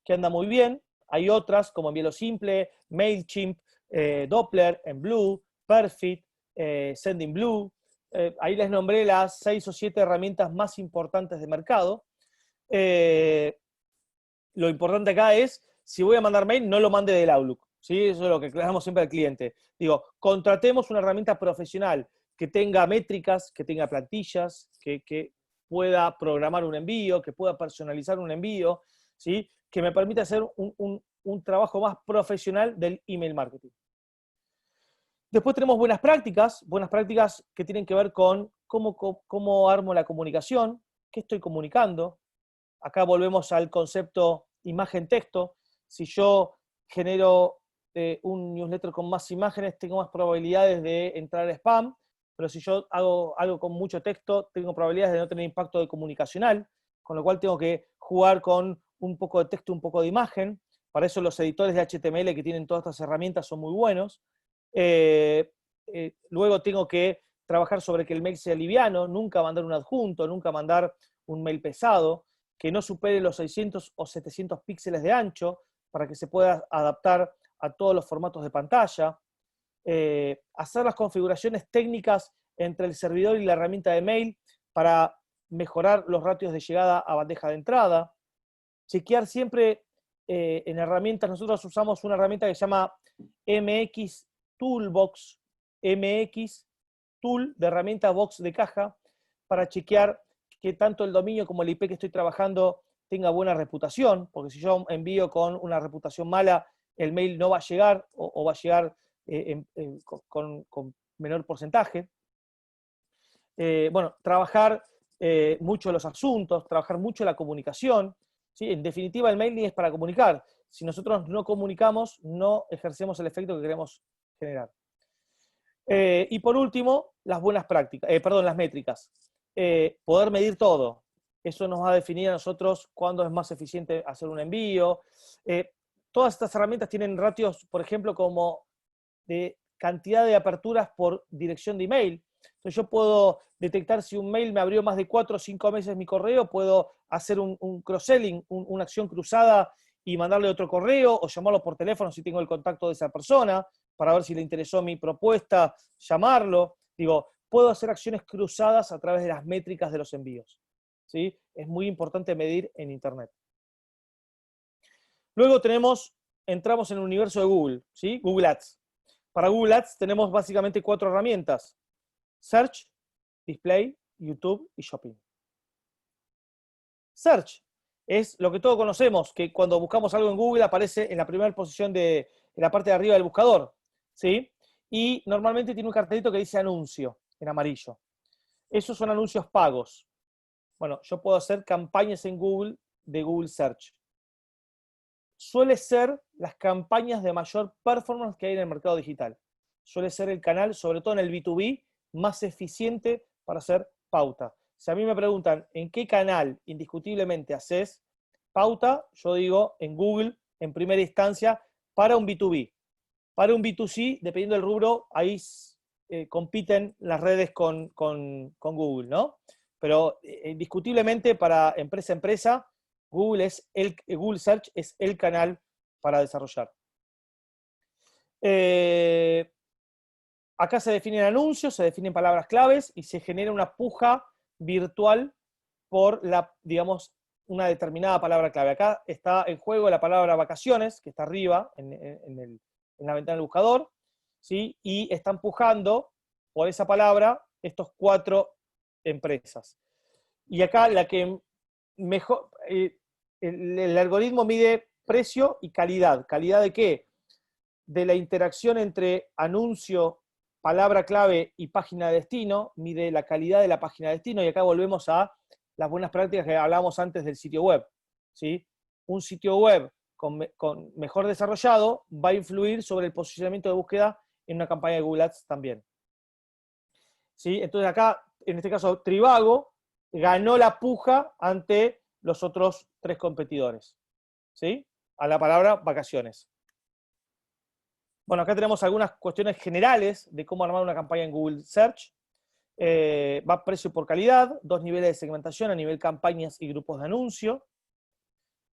que anda muy bien. Hay otras como Envíalo Simple, MailChimp, Doppler, Enblue, Perfit, Sendinblue. Ahí les nombré las 6 o 7 herramientas más importantes de mercado. Lo importante acá es, si voy a mandar mail, no lo mande del Outlook, ¿sí? Eso es lo que aclaramos siempre al cliente. Digo, contratemos una herramienta profesional que tenga métricas, que tenga plantillas, que pueda programar un envío, que pueda personalizar un envío, ¿sí? Que me permita hacer un trabajo más profesional del email marketing. Después tenemos buenas prácticas que tienen que ver con cómo armo la comunicación, qué estoy comunicando. Acá volvemos al concepto imagen-texto. Si yo genero un newsletter con más imágenes, tengo más probabilidades de entrar a spam, pero si yo hago algo con mucho texto, tengo probabilidades de no tener impacto comunicacional, con lo cual tengo que jugar con un poco de texto, un poco de imagen. Para eso los editores de HTML que tienen todas estas herramientas son muy buenos. Luego tengo que trabajar sobre que el mail sea liviano, nunca mandar un adjunto, nunca mandar un mail pesado, que no supere los 600 o 700 píxeles de ancho para que se pueda adaptar a todos los formatos de pantalla. Hacer las configuraciones técnicas entre el servidor y la herramienta de mail para mejorar los ratios de llegada a bandeja de entrada. Chequear siempre en herramientas. Nosotros usamos una herramienta que se llama MX Toolbox, MX Tool de herramienta box de caja, para chequear que tanto el dominio como el IP que estoy trabajando tenga buena reputación, porque si yo envío con una reputación mala, el mail no va a llegar o va a llegar con menor porcentaje. Bueno, trabajar mucho los asuntos, trabajar mucho la comunicación, ¿sí? En definitiva, el mailing es para comunicar. Si nosotros no comunicamos, no ejercemos el efecto que queremos generar. Y por último, las buenas prácticas, las métricas. Poder medir todo. Eso nos va a definir a nosotros cuándo es más eficiente hacer un envío. Todas estas herramientas tienen ratios, por ejemplo, como de cantidad de aperturas por dirección de email. Entonces yo puedo detectar si un mail me abrió más de 4 o 5 meses mi correo, puedo hacer un cross-selling, una acción cruzada y mandarle otro correo o llamarlo por teléfono si tengo el contacto de esa persona para ver si le interesó mi propuesta, llamarlo. Digo, puedo hacer acciones cruzadas a través de las métricas de los envíos, ¿sí? Es muy importante medir en Internet. Luego entramos en el universo de Google, ¿sí? Google Ads. Para Google Ads tenemos básicamente 4 herramientas: Search, Display, YouTube y Shopping. Search es lo que todos conocemos, que cuando buscamos algo en Google aparece en la primera posición en la parte de arriba del buscador, ¿sí? Y normalmente tiene un cartelito que dice anuncio, en amarillo. Esos son anuncios pagos. Bueno, yo puedo hacer campañas en Google de Google Search. Suele ser las campañas de mayor performance que hay en el mercado digital. Suele ser el canal, sobre todo en el B2B, más eficiente para hacer pauta. Si a mí me preguntan en qué canal indiscutiblemente haces pauta, yo digo en Google, en primera instancia, para un B2B. Para un B2C, dependiendo del rubro, ahí compiten las redes con Google, ¿no? Pero indiscutiblemente para empresa a empresa, Google Search es el canal para desarrollar. Acá se definen anuncios, se definen palabras claves y se genera una puja virtual por digamos, una determinada palabra clave. Acá está en juego la palabra vacaciones, que está arriba en la ventana del buscador, ¿sí? Y está empujando por esa palabra estos 4 empresas. Y acá la que mejor, el algoritmo mide precio y calidad. ¿Calidad de qué? De la interacción entre anuncio, palabra clave y página de destino, mide la calidad de la página de destino, y acá volvemos a las buenas prácticas que hablábamos antes del sitio web, ¿sí? Un sitio web con mejor desarrollado va a influir sobre el posicionamiento de búsqueda en una campaña de Google Ads también, ¿sí? Entonces acá, en este caso, Trivago ganó la puja ante los otros 3 competidores, ¿sí? A la palabra vacaciones. Bueno, acá tenemos algunas cuestiones generales de cómo armar una campaña en Google Search. Va precio por calidad, 2 niveles de segmentación a nivel campañas y grupos de anuncio.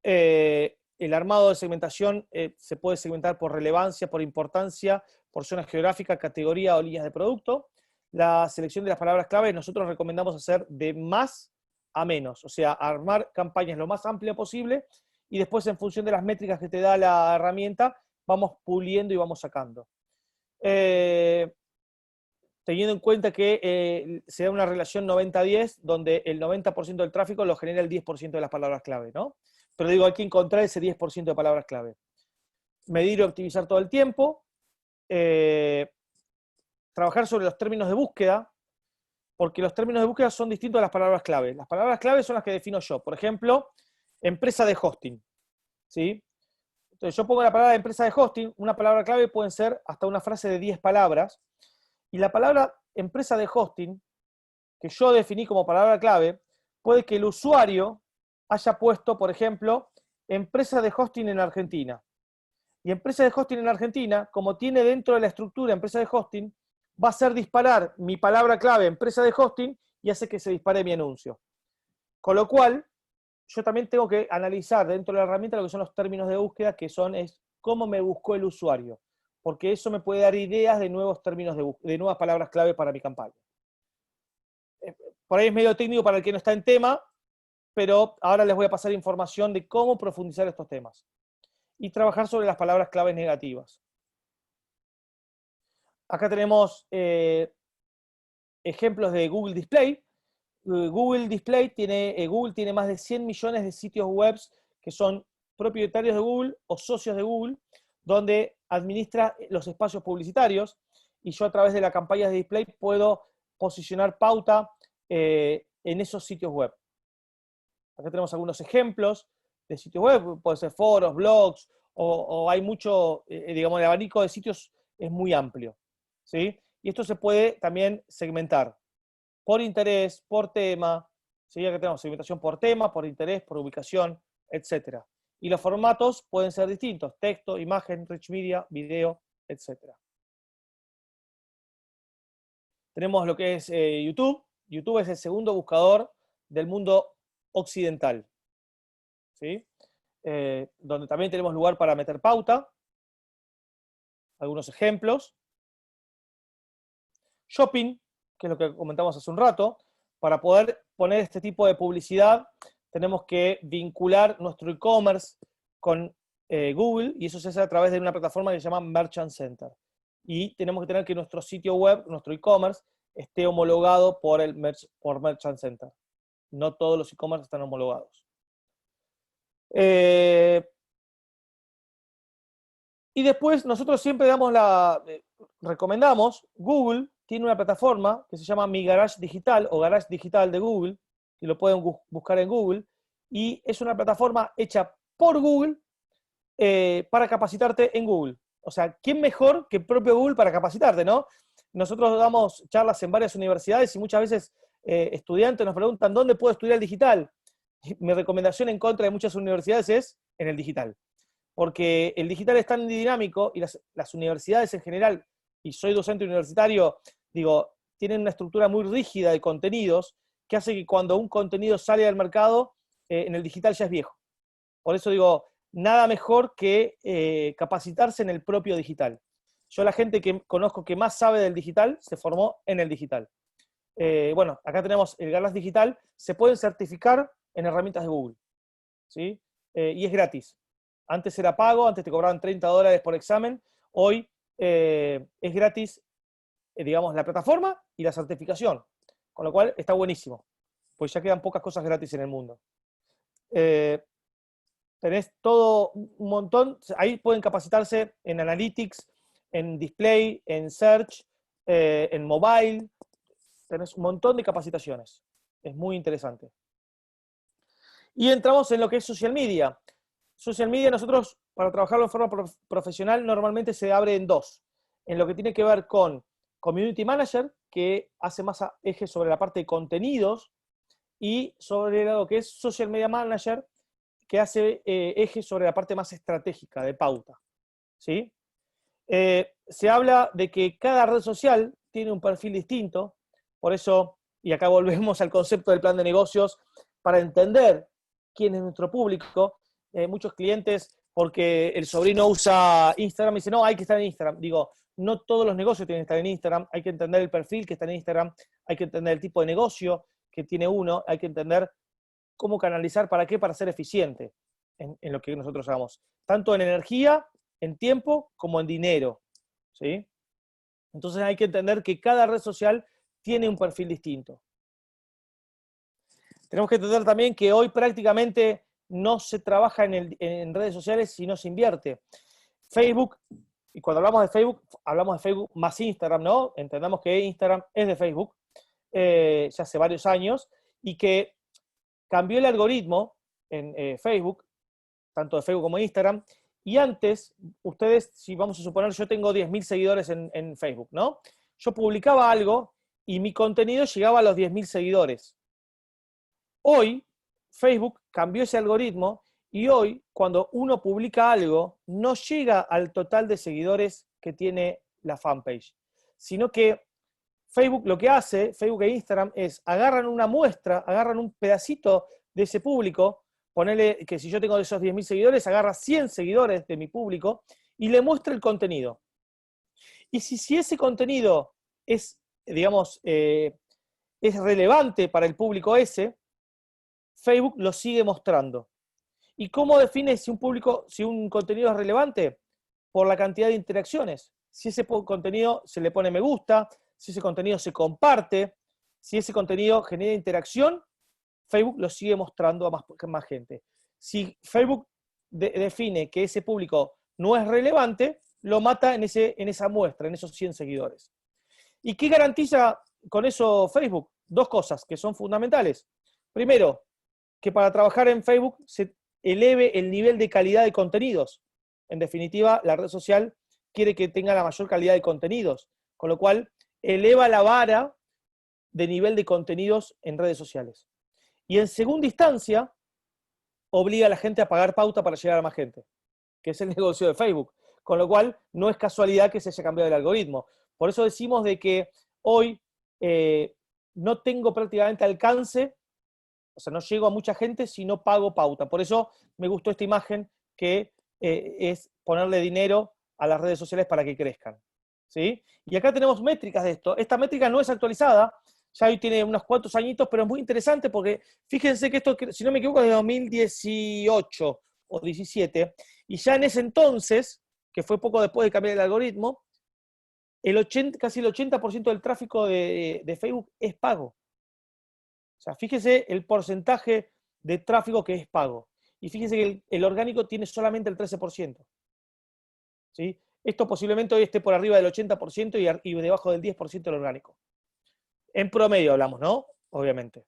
El armado de segmentación se puede segmentar por relevancia, por importancia, por zona geográfica, categoría o líneas de producto. La selección de las palabras clave nosotros recomendamos hacer de más a menos, o sea, armar campañas lo más amplia posible y después en función de las métricas que te da la herramienta, vamos puliendo y vamos sacando. Teniendo en cuenta que se da una relación 90-10, donde el 90% del tráfico lo genera el 10% de las palabras clave, ¿no? Pero digo, hay que encontrar ese 10% de palabras clave. Medir y optimizar todo el tiempo. Trabajar sobre los términos de búsqueda, porque los términos de búsqueda son distintos a las palabras clave. Las palabras clave son las que defino yo. Por ejemplo, empresa de hosting, ¿sí? Entonces yo pongo la palabra empresa de hosting, una palabra clave pueden ser hasta una frase de 10 palabras, y la palabra empresa de hosting, que yo definí como palabra clave, puede que el usuario haya puesto, por ejemplo, empresa de hosting en Argentina. Y empresa de hosting en Argentina, como tiene dentro de la estructura empresa de hosting, va a hacer disparar mi palabra clave empresa de hosting y hace que se dispare mi anuncio. Con lo cual, yo también tengo que analizar dentro de la herramienta lo que son los términos de búsqueda, que es cómo me buscó el usuario, porque eso me puede dar ideas de nuevos términos de nuevas palabras clave para mi campaña. Por ahí es medio técnico para el que no está en tema, pero ahora les voy a pasar información de cómo profundizar estos temas. Y trabajar sobre las palabras claves negativas. Acá tenemos ejemplos de Google Display. Google tiene más de 100 millones de sitios web que son propietarios de Google o socios de Google, donde administra los espacios publicitarios, y yo a través de las campañas de display puedo posicionar pauta en esos sitios web. Acá tenemos algunos ejemplos de sitios web, puede ser foros, blogs, o hay mucho, digamos, el abanico de sitios es muy amplio, ¿sí? Y esto se puede también segmentar por interés, por tema, ¿sí? Acá tenemos segmentación por tema, por interés, por ubicación, etc. Y los formatos pueden ser distintos: texto, imagen, rich media, video, etc. Tenemos lo que es YouTube. YouTube es el segundo buscador del mundo occidental, ¿sí? Donde también tenemos lugar para meter pauta. Algunos ejemplos. Shopping, que es lo que comentamos hace un rato. Para poder poner este tipo de publicidad, tenemos que vincular nuestro e-commerce con Google, y eso se hace a través de una plataforma que se llama Merchant Center. Y tenemos que tener que nuestro sitio web, nuestro e-commerce, esté homologado por Merchant Center. No todos los e-commerce están homologados. Y después nosotros siempre recomendamos, Google tiene una plataforma que se llama Mi Garage Digital o Garage Digital de Google, que lo pueden buscar en Google, y es una plataforma hecha por Google para capacitarte en Google. O sea, ¿quién mejor que el propio Google para capacitarte, no? Nosotros damos charlas en varias universidades y muchas veces estudiantes nos preguntan ¿dónde puedo estudiar el digital? Mi recomendación en contra de muchas universidades es en el digital. Porque el digital es tan dinámico y las universidades en general, y soy docente universitario, digo, tienen una estructura muy rígida de contenidos que hace que cuando un contenido sale al mercado, en el digital ya es viejo. Por eso digo, nada mejor que capacitarse en el propio digital. Yo la gente que conozco que más sabe del digital se formó en el digital. bueno, acá tenemos el Glass Digital, se pueden certificar en herramientas de Google, ¿sí? Y es gratis. Antes era pago, antes te cobraban $30 por examen, hoy es gratis, digamos, la plataforma y la certificación, con lo cual está buenísimo, pues ya quedan pocas cosas gratis en el mundo. Tenés todo un montón, ahí pueden capacitarse en Analytics, en Display, en Search, en Mobile, tenés un montón de capacitaciones, es muy interesante. Y entramos en lo que es social media. Social media nosotros, para trabajarlo de forma profesional, normalmente se abre en dos. En lo que tiene que ver con Community Manager, que hace más eje sobre la parte de contenidos, y sobre lo que es Social Media Manager, que hace eje sobre la parte más estratégica, de pauta, ¿sí? Se habla de que cada red social tiene un perfil distinto, por eso, y acá volvemos al concepto del plan de negocios, para entender quién es nuestro público. Muchos clientes, porque el sobrino usa Instagram, y dicen, no, hay que estar en Instagram. Digo, no todos los negocios tienen que estar en Instagram, hay que entender el perfil que está en Instagram, hay que entender el tipo de negocio que tiene uno, hay que entender cómo canalizar, ¿para qué? Para ser eficiente en lo que nosotros hagamos. Tanto en energía, en tiempo, como en dinero, ¿sí? Entonces hay que entender que cada red social tiene un perfil distinto. Tenemos que entender también que hoy prácticamente no se trabaja en redes sociales si no se invierte. Facebook, y cuando hablamos de Facebook más Instagram, ¿no? Entendamos que Instagram es de Facebook, ya hace varios años, y que cambió el algoritmo en Facebook, tanto de Facebook como de Instagram, y antes, ustedes, si vamos a suponer, yo tengo 10.000 seguidores en Facebook, ¿no? Yo publicaba algo y mi contenido llegaba a los 10.000 seguidores. Hoy, Facebook cambió ese algoritmo y hoy, cuando uno publica algo, no llega al total de seguidores que tiene la fanpage, sino que Facebook lo que hace, Facebook e Instagram, es agarran una muestra, agarran un pedacito de ese público, ponele que si yo tengo esos 10.000 seguidores, agarra 100 seguidores de mi público y le muestra el contenido. Y si ese contenido es, digamos, es relevante para el público ese, Facebook lo sigue mostrando. ¿Y cómo define si un contenido es relevante? Por la cantidad de interacciones. Si ese contenido se le pone me gusta, si ese contenido se comparte, si ese contenido genera interacción, Facebook lo sigue mostrando a más gente. Si Facebook define que ese público no es relevante, lo mata en esa muestra, en esos 100 seguidores. ¿Y qué garantiza con eso Facebook? Dos cosas que son fundamentales. Primero, que para trabajar en Facebook se eleve el nivel de calidad de contenidos. En definitiva, la red social quiere que tenga la mayor calidad de contenidos, con lo cual eleva la vara de nivel de contenidos en redes sociales. Y en segunda instancia, obliga a la gente a pagar pauta para llegar a más gente, que es el negocio de Facebook. Con lo cual, no es casualidad que se haya cambiado el algoritmo. Por eso decimos de que hoy no tengo prácticamente alcance, o sea, no llego a mucha gente si no pago pauta. Por eso me gustó esta imagen que es ponerle dinero a las redes sociales para que crezcan, ¿sí? Y acá tenemos métricas de esto. Esta métrica no es actualizada, ya hoy tiene unos cuantos añitos, pero es muy interesante porque fíjense que esto, si no me equivoco, es de 2018 o 17, y ya en ese entonces, que fue poco después de cambiar el algoritmo, casi el 80% del tráfico de Facebook es pago. O sea, fíjese el porcentaje de tráfico que es pago. Y fíjese que el orgánico tiene solamente el 13%. ¿Sí? Esto posiblemente hoy esté por arriba del 80% y debajo del 10% del orgánico. En promedio hablamos, ¿no? Obviamente.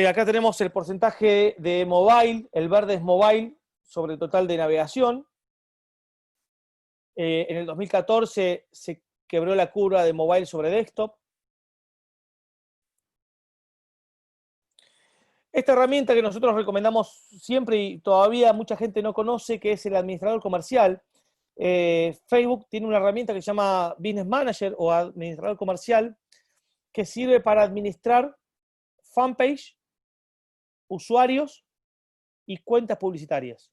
Acá tenemos el porcentaje de mobile, el verde es mobile, sobre el total de navegación. En el 2014 se quebró la curva de mobile sobre desktop. Esta herramienta que nosotros recomendamos siempre y todavía mucha gente no conoce, que es el administrador comercial. Facebook tiene una herramienta que se llama Business Manager o administrador comercial, que sirve para administrar fanpage, usuarios y cuentas publicitarias.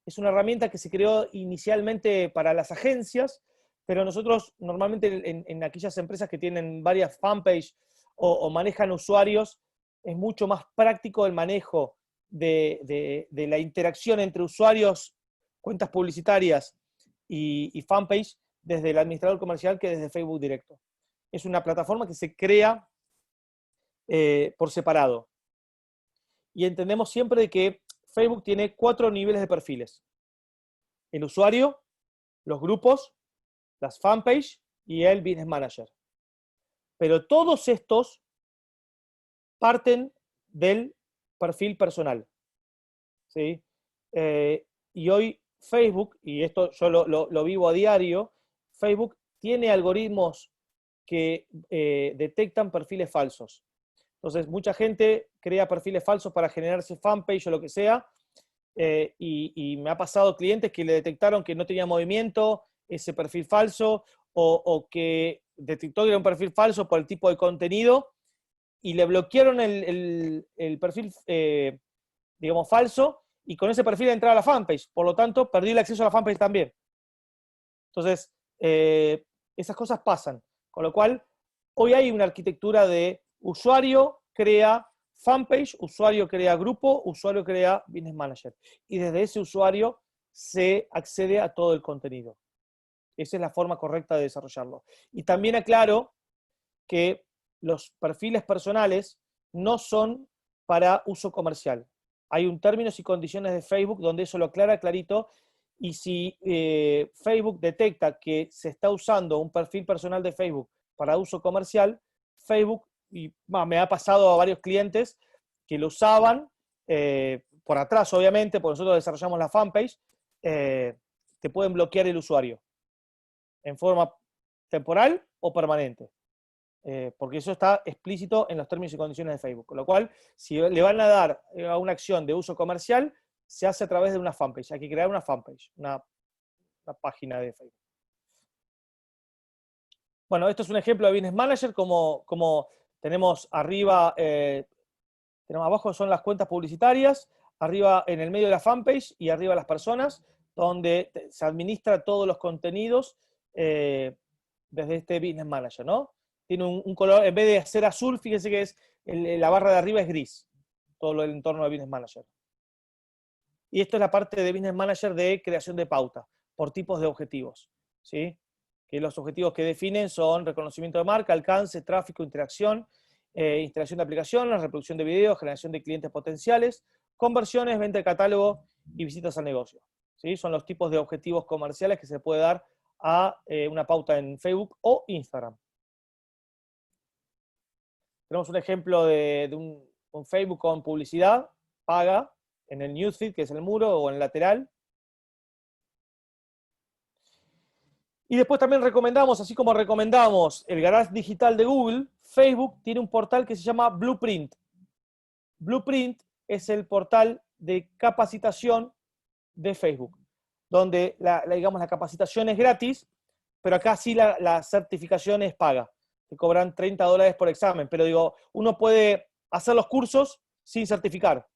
Es una herramienta que se creó inicialmente para las agencias, pero nosotros normalmente en aquellas empresas que tienen varias fanpage o manejan usuarios, es mucho más práctico el manejo de la interacción entre usuarios, cuentas publicitarias y fanpage desde el administrador comercial que desde Facebook directo. Es una plataforma que se crea por separado. Y entendemos siempre de que Facebook tiene 4 niveles de perfiles: el usuario, los grupos, las fanpage y el business manager. Pero todos estos parten del perfil personal, ¿sí? Y hoy Facebook, y esto yo lo vivo a diario, Facebook tiene algoritmos que detectan perfiles falsos. Entonces, mucha gente crea perfiles falsos para generarse fanpage o lo que sea, y me ha pasado clientes que le detectaron que no tenía movimiento ese perfil falso, o que detectó que era un perfil falso por el tipo de contenido, y le bloquearon el perfil, digamos, falso, y con ese perfil entraba a la fanpage. Por lo tanto, perdí el acceso a la fanpage también. Entonces, esas cosas pasan. Con lo cual, hoy hay una arquitectura de usuario crea fanpage, usuario crea grupo, usuario crea business manager. Y desde ese usuario se accede a todo el contenido. Esa es la forma correcta de desarrollarlo. Y también aclaro que los perfiles personales no son para uso comercial. Hay un términos y condiciones de Facebook donde eso lo aclara clarito, y si Facebook detecta que se está usando un perfil personal de Facebook para uso comercial, Facebook, y me ha pasado a varios clientes que lo usaban por atrás, obviamente, porque nosotros desarrollamos la fanpage, te pueden bloquear el usuario en forma temporal o permanente. Porque eso está explícito en los términos y condiciones de Facebook. Con lo cual, si le van a dar a una acción de uso comercial, se hace a través de una fanpage. Hay que crear una fanpage, una página de Facebook. Bueno, esto es un ejemplo de Business Manager, como tenemos arriba, tenemos abajo son las cuentas publicitarias, arriba en el medio de la fanpage y arriba las personas, donde se administra todos los contenidos desde este Business Manager, ¿no? Tiene un color, en vez de ser azul, fíjense que es la barra de arriba es gris, todo el entorno de Business Manager. Y esto es la parte de Business Manager de creación de pauta, por tipos de objetivos, ¿sí? Que los objetivos que definen son reconocimiento de marca, alcance, tráfico, interacción, instalación de aplicaciones, reproducción de videos, generación de clientes potenciales, conversiones, venta de catálogo y visitas al negocio, ¿sí? Son los tipos de objetivos comerciales que se puede dar a una pauta en Facebook o Instagram. Tenemos un ejemplo de un Facebook con publicidad paga en el newsfeed, que es el muro, o en el lateral. Y después también recomendamos, así como recomendamos el Garage Digital de Google, Facebook tiene un portal que se llama Blueprint. Blueprint es el portal de capacitación de Facebook, donde digamos, la capacitación es gratis, pero acá sí la certificación es paga. Te cobran $30 por examen, pero digo, uno puede hacer los cursos sin certificar,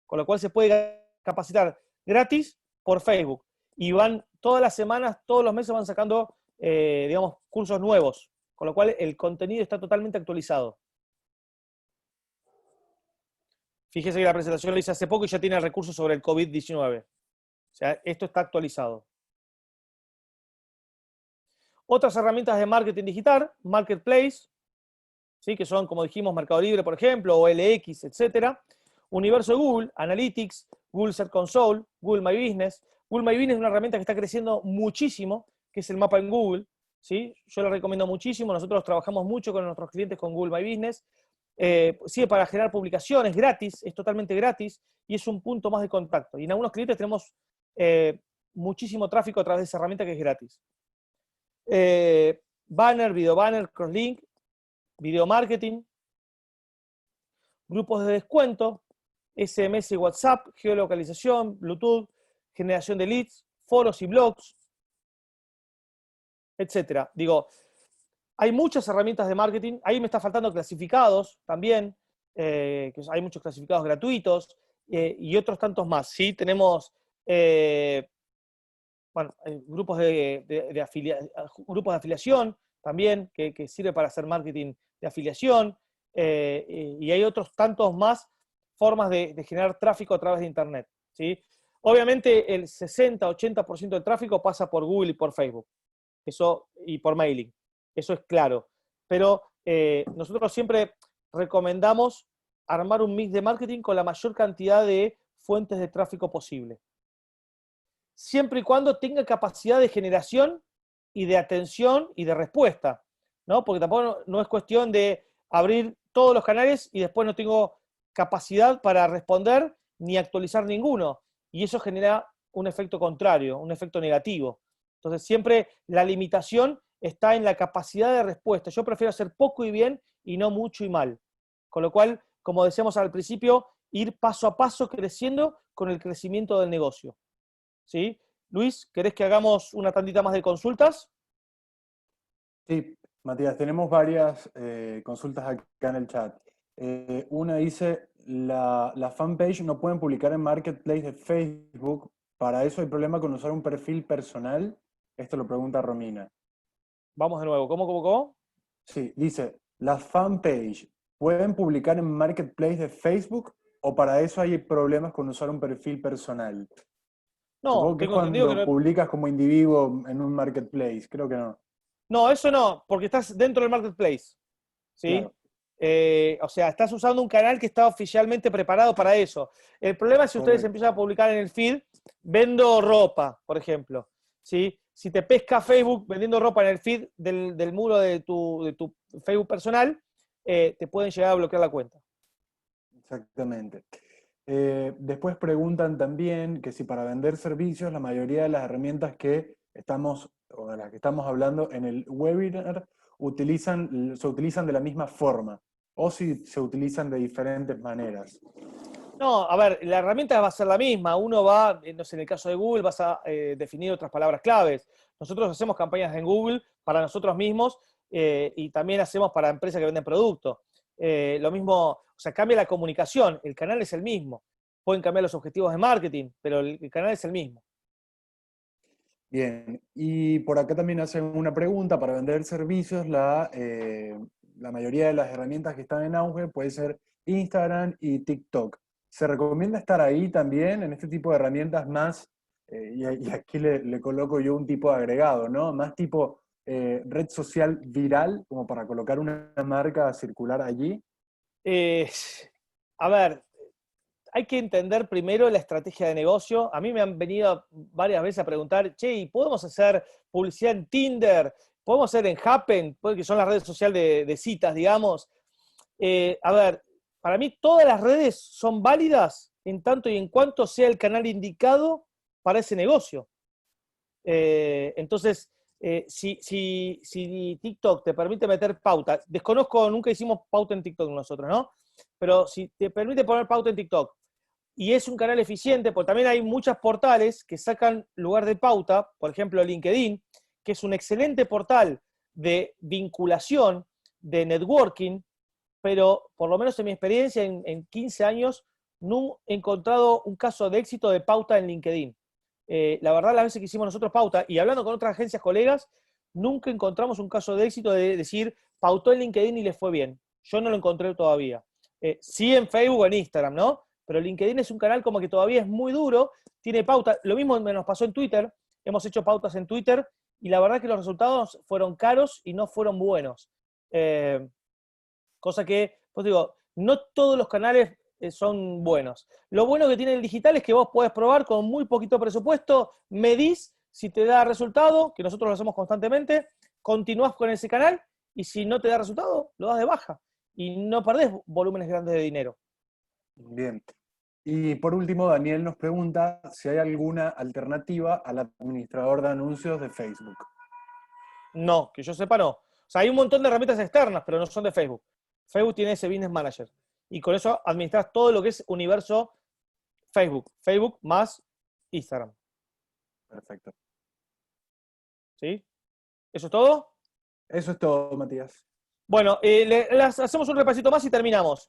con lo cual se puede capacitar gratis por Facebook. Y van todas las semanas, todos los meses van sacando, digamos, cursos nuevos, con lo cual el contenido está totalmente actualizado. Fíjese que la presentación lo hice hace poco y ya tiene recursos sobre el COVID-19. O sea, esto está actualizado. Otras herramientas de marketing digital, Marketplace, ¿sí? Que son, como dijimos, Mercado Libre, por ejemplo, o LX, etc. Universo de Google, Analytics, Google Search Console, Google My Business. Google My Business es una herramienta que está creciendo muchísimo, que es el mapa en Google, ¿sí? Yo la recomiendo muchísimo, nosotros trabajamos mucho con nuestros clientes con Google My Business. Sirve para generar publicaciones gratis, es totalmente gratis, y es un punto más de contacto. Y en algunos clientes tenemos muchísimo tráfico a través de esa herramienta que es gratis. Banner, video banner, crosslink, video marketing, grupos de descuento, SMS y WhatsApp, geolocalización, Bluetooth, generación de leads, foros y blogs, etc. Digo, hay muchas herramientas de marketing. Ahí me está faltando clasificados también, que hay muchos clasificados gratuitos y otros tantos más. ¿Sí? Tenemos bueno, grupos grupos de afiliación también, que sirve para hacer marketing de afiliación, y hay otros tantos más formas de generar tráfico a través de Internet, ¿sí? Obviamente el 60-80% del tráfico pasa por Google y por Facebook, eso, y por mailing, eso es claro. Pero nosotros siempre recomendamos armar un mix de marketing con la mayor cantidad de fuentes de tráfico posible, siempre y cuando tenga capacidad de generación y de atención y de respuesta, ¿no? Porque tampoco no es cuestión de abrir todos los canales y después no tengo capacidad para responder ni actualizar ninguno. Y eso genera un efecto contrario, un efecto negativo. Entonces, siempre la limitación está en la capacidad de respuesta. Yo prefiero hacer poco y bien y no mucho y mal. Con lo cual, como decíamos al principio, ir paso a paso creciendo con el crecimiento del negocio. ¿Sí? Luis, ¿querés que hagamos una tandita más de consultas? Sí, Matías, tenemos varias consultas acá en el chat. Una dice, la fanpage no pueden publicar en Marketplace de Facebook, para eso hay problema con usar un perfil personal. Esto lo pregunta Romina. Vamos de nuevo, ¿cómo? Sí, dice, ¿las fanpage pueden publicar en Marketplace de Facebook o para eso hay problemas con usar un perfil personal? No, Supongo que es tengo entendido que cuando no. publicas como individuo en un Marketplace, creo que no. No, eso no, porque estás dentro del marketplace, ¿sí? Claro, O sea, estás usando un canal que está oficialmente preparado para eso. El problema es si ustedes correcto. empiezan a publicar en el feed, vendo ropa, por ejemplo, ¿sí? Si te pesca Facebook vendiendo ropa en el feed del muro de tu Facebook personal, te pueden llegar a bloquear la cuenta. Exactamente. Después preguntan también que si para vender servicios la mayoría de las herramientas que estamos, o de las que estamos hablando en el webinar, se utilizan de la misma forma, o si se utilizan de diferentes maneras. No, a ver, la herramienta va a ser la misma. Uno va, no sé, en el caso de Google vas a definir otras palabras claves. Nosotros hacemos campañas en Google para nosotros mismos y también hacemos para empresas que venden productos. Lo mismo, o sea, cambia la comunicación, el canal es el mismo. Pueden cambiar los objetivos de marketing, pero el canal es el mismo. Bien, y por acá también hacen una pregunta, para vender servicios, la mayoría de las herramientas que están en auge puede ser Instagram y TikTok. ¿Se recomienda estar ahí también en este tipo de herramientas más, y aquí le coloco yo un tipo de agregado, ¿no? Más tipo red social viral, como para colocar una marca circular allí? Eh, a ver, hay que entender primero la estrategia de negocio. A mí me han venido varias veces a preguntar, che, ¿y podemos hacer publicidad en Tinder? ¿Podemos hacer en Happen? Que son las redes sociales de citas, digamos. A ver, para mí todas las redes son válidas en tanto y en cuanto sea el canal indicado para ese negocio. Entonces, si TikTok te permite meter pauta, desconozco, nunca hicimos pauta en TikTok nosotros, ¿no? Pero si te permite poner pauta en TikTok y es un canal eficiente, porque también hay muchos portales que sacan lugar de pauta, por ejemplo LinkedIn, que es un excelente portal de vinculación, de networking, pero por lo menos en mi experiencia, en 15 años, no he encontrado un caso de éxito de pauta en LinkedIn. La verdad, las veces que hicimos nosotros pauta, y hablando con otras agencias colegas, nunca encontramos un caso de éxito de decir, pautó en LinkedIn y le fue bien. Yo no lo encontré todavía. Sí en Facebook o en Instagram, ¿no? Pero LinkedIn es un canal como que todavía es muy duro, tiene pauta. Lo mismo nos pasó en Twitter, hemos hecho pautas en Twitter, y la verdad que los resultados fueron caros y no fueron buenos. Cosa que, pues digo, no todos los canales son buenos. Lo bueno que tiene el digital es que vos podés probar con muy poquito presupuesto, medís si te da resultado, que nosotros lo hacemos constantemente, continuás con ese canal y si no te da resultado, lo das de baja y no perdés volúmenes grandes de dinero. Bien. Y por último, Daniel nos pregunta si hay alguna alternativa al administrador de anuncios de Facebook. No, que yo sepa no. O sea, hay un montón de herramientas externas, pero no son de Facebook. Facebook tiene ese Business Manager. Y con eso administras todo lo que es universo Facebook. Facebook más Instagram. Perfecto. ¿Sí? ¿Eso es todo? Eso es todo, Matías. Bueno, hacemos un repasito más y terminamos.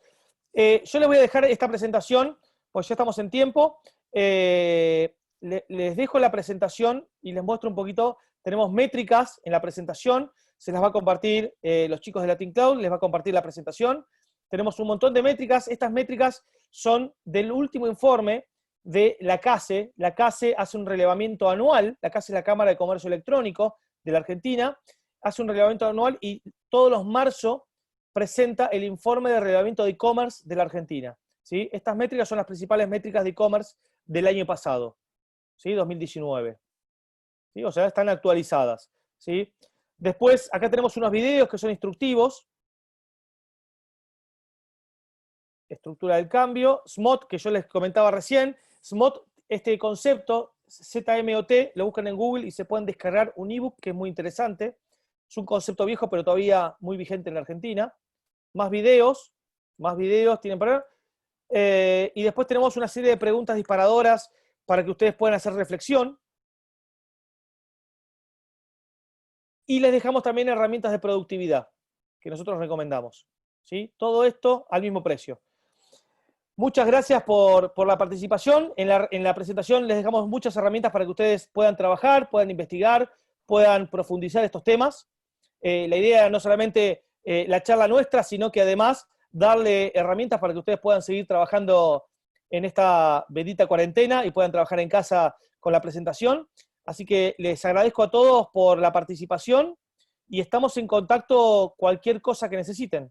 Yo les voy a dejar esta presentación, pues ya estamos en tiempo. les dejo la presentación y les muestro un poquito. Tenemos métricas en la presentación, se las va a compartir los chicos de Latin Cloud, les va a compartir la presentación. Tenemos un montón de métricas. Estas métricas son del último informe de la CACE. La CACE hace un relevamiento anual. La CACE es la Cámara de Comercio Electrónico de la Argentina. Hace un relevamiento anual y todos los marzo presenta el informe de relevamiento de e-commerce de la Argentina, ¿sí? Estas métricas son las principales métricas de e-commerce del año pasado, ¿sí? 2019. ¿Sí? O sea, están actualizadas, ¿sí? Después, acá tenemos unos videos que son instructivos. Estructura del cambio. SMOT, que yo les comentaba recién. SMOT, este concepto, ZMOT, lo buscan en Google y se pueden descargar un ebook que es muy interesante. Es un concepto viejo, pero todavía muy vigente en la Argentina. Más videos tienen para ver. Y después tenemos una serie de preguntas disparadoras para que ustedes puedan hacer reflexión. Y les dejamos también herramientas de productividad que nosotros recomendamos, ¿sí? Todo esto al mismo precio. Muchas gracias por la participación. En la presentación les dejamos muchas herramientas para que ustedes puedan trabajar, puedan investigar, puedan profundizar estos temas. La idea no solamente la charla nuestra, sino que además darle herramientas para que ustedes puedan seguir trabajando en esta bendita cuarentena y puedan trabajar en casa con la presentación. Así que les agradezco a todos por la participación y estamos en contacto cualquier cosa que necesiten.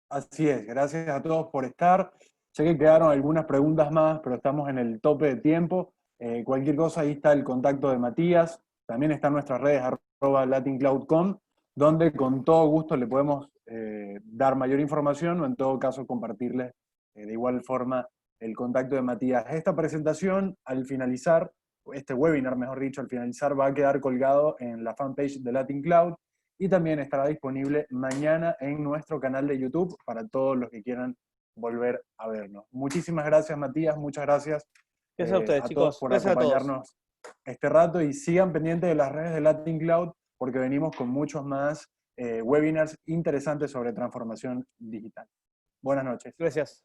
Así es, gracias a todos por estar. Sé que quedaron algunas preguntas más, pero estamos en el tope de tiempo. Cualquier cosa, ahí está el contacto de Matías. También están nuestras redes @latincloud.com, donde con todo gusto le podemos dar mayor información o en todo caso compartirles de igual forma el contacto de Matías. Esta presentación, al finalizar, este webinar, mejor dicho, al finalizar va a quedar colgado en la fanpage de Latin Cloud y también estará disponible mañana en nuestro canal de YouTube para todos los que quieran volver a vernos. Muchísimas gracias, Matías, muchas gracias, Gracias a ustedes, a chicos. todos por Gracias a todos. acompañarnos este rato y sigan pendientes de las redes de Latin Cloud porque venimos con muchos más webinars interesantes sobre transformación digital. Buenas noches. Gracias.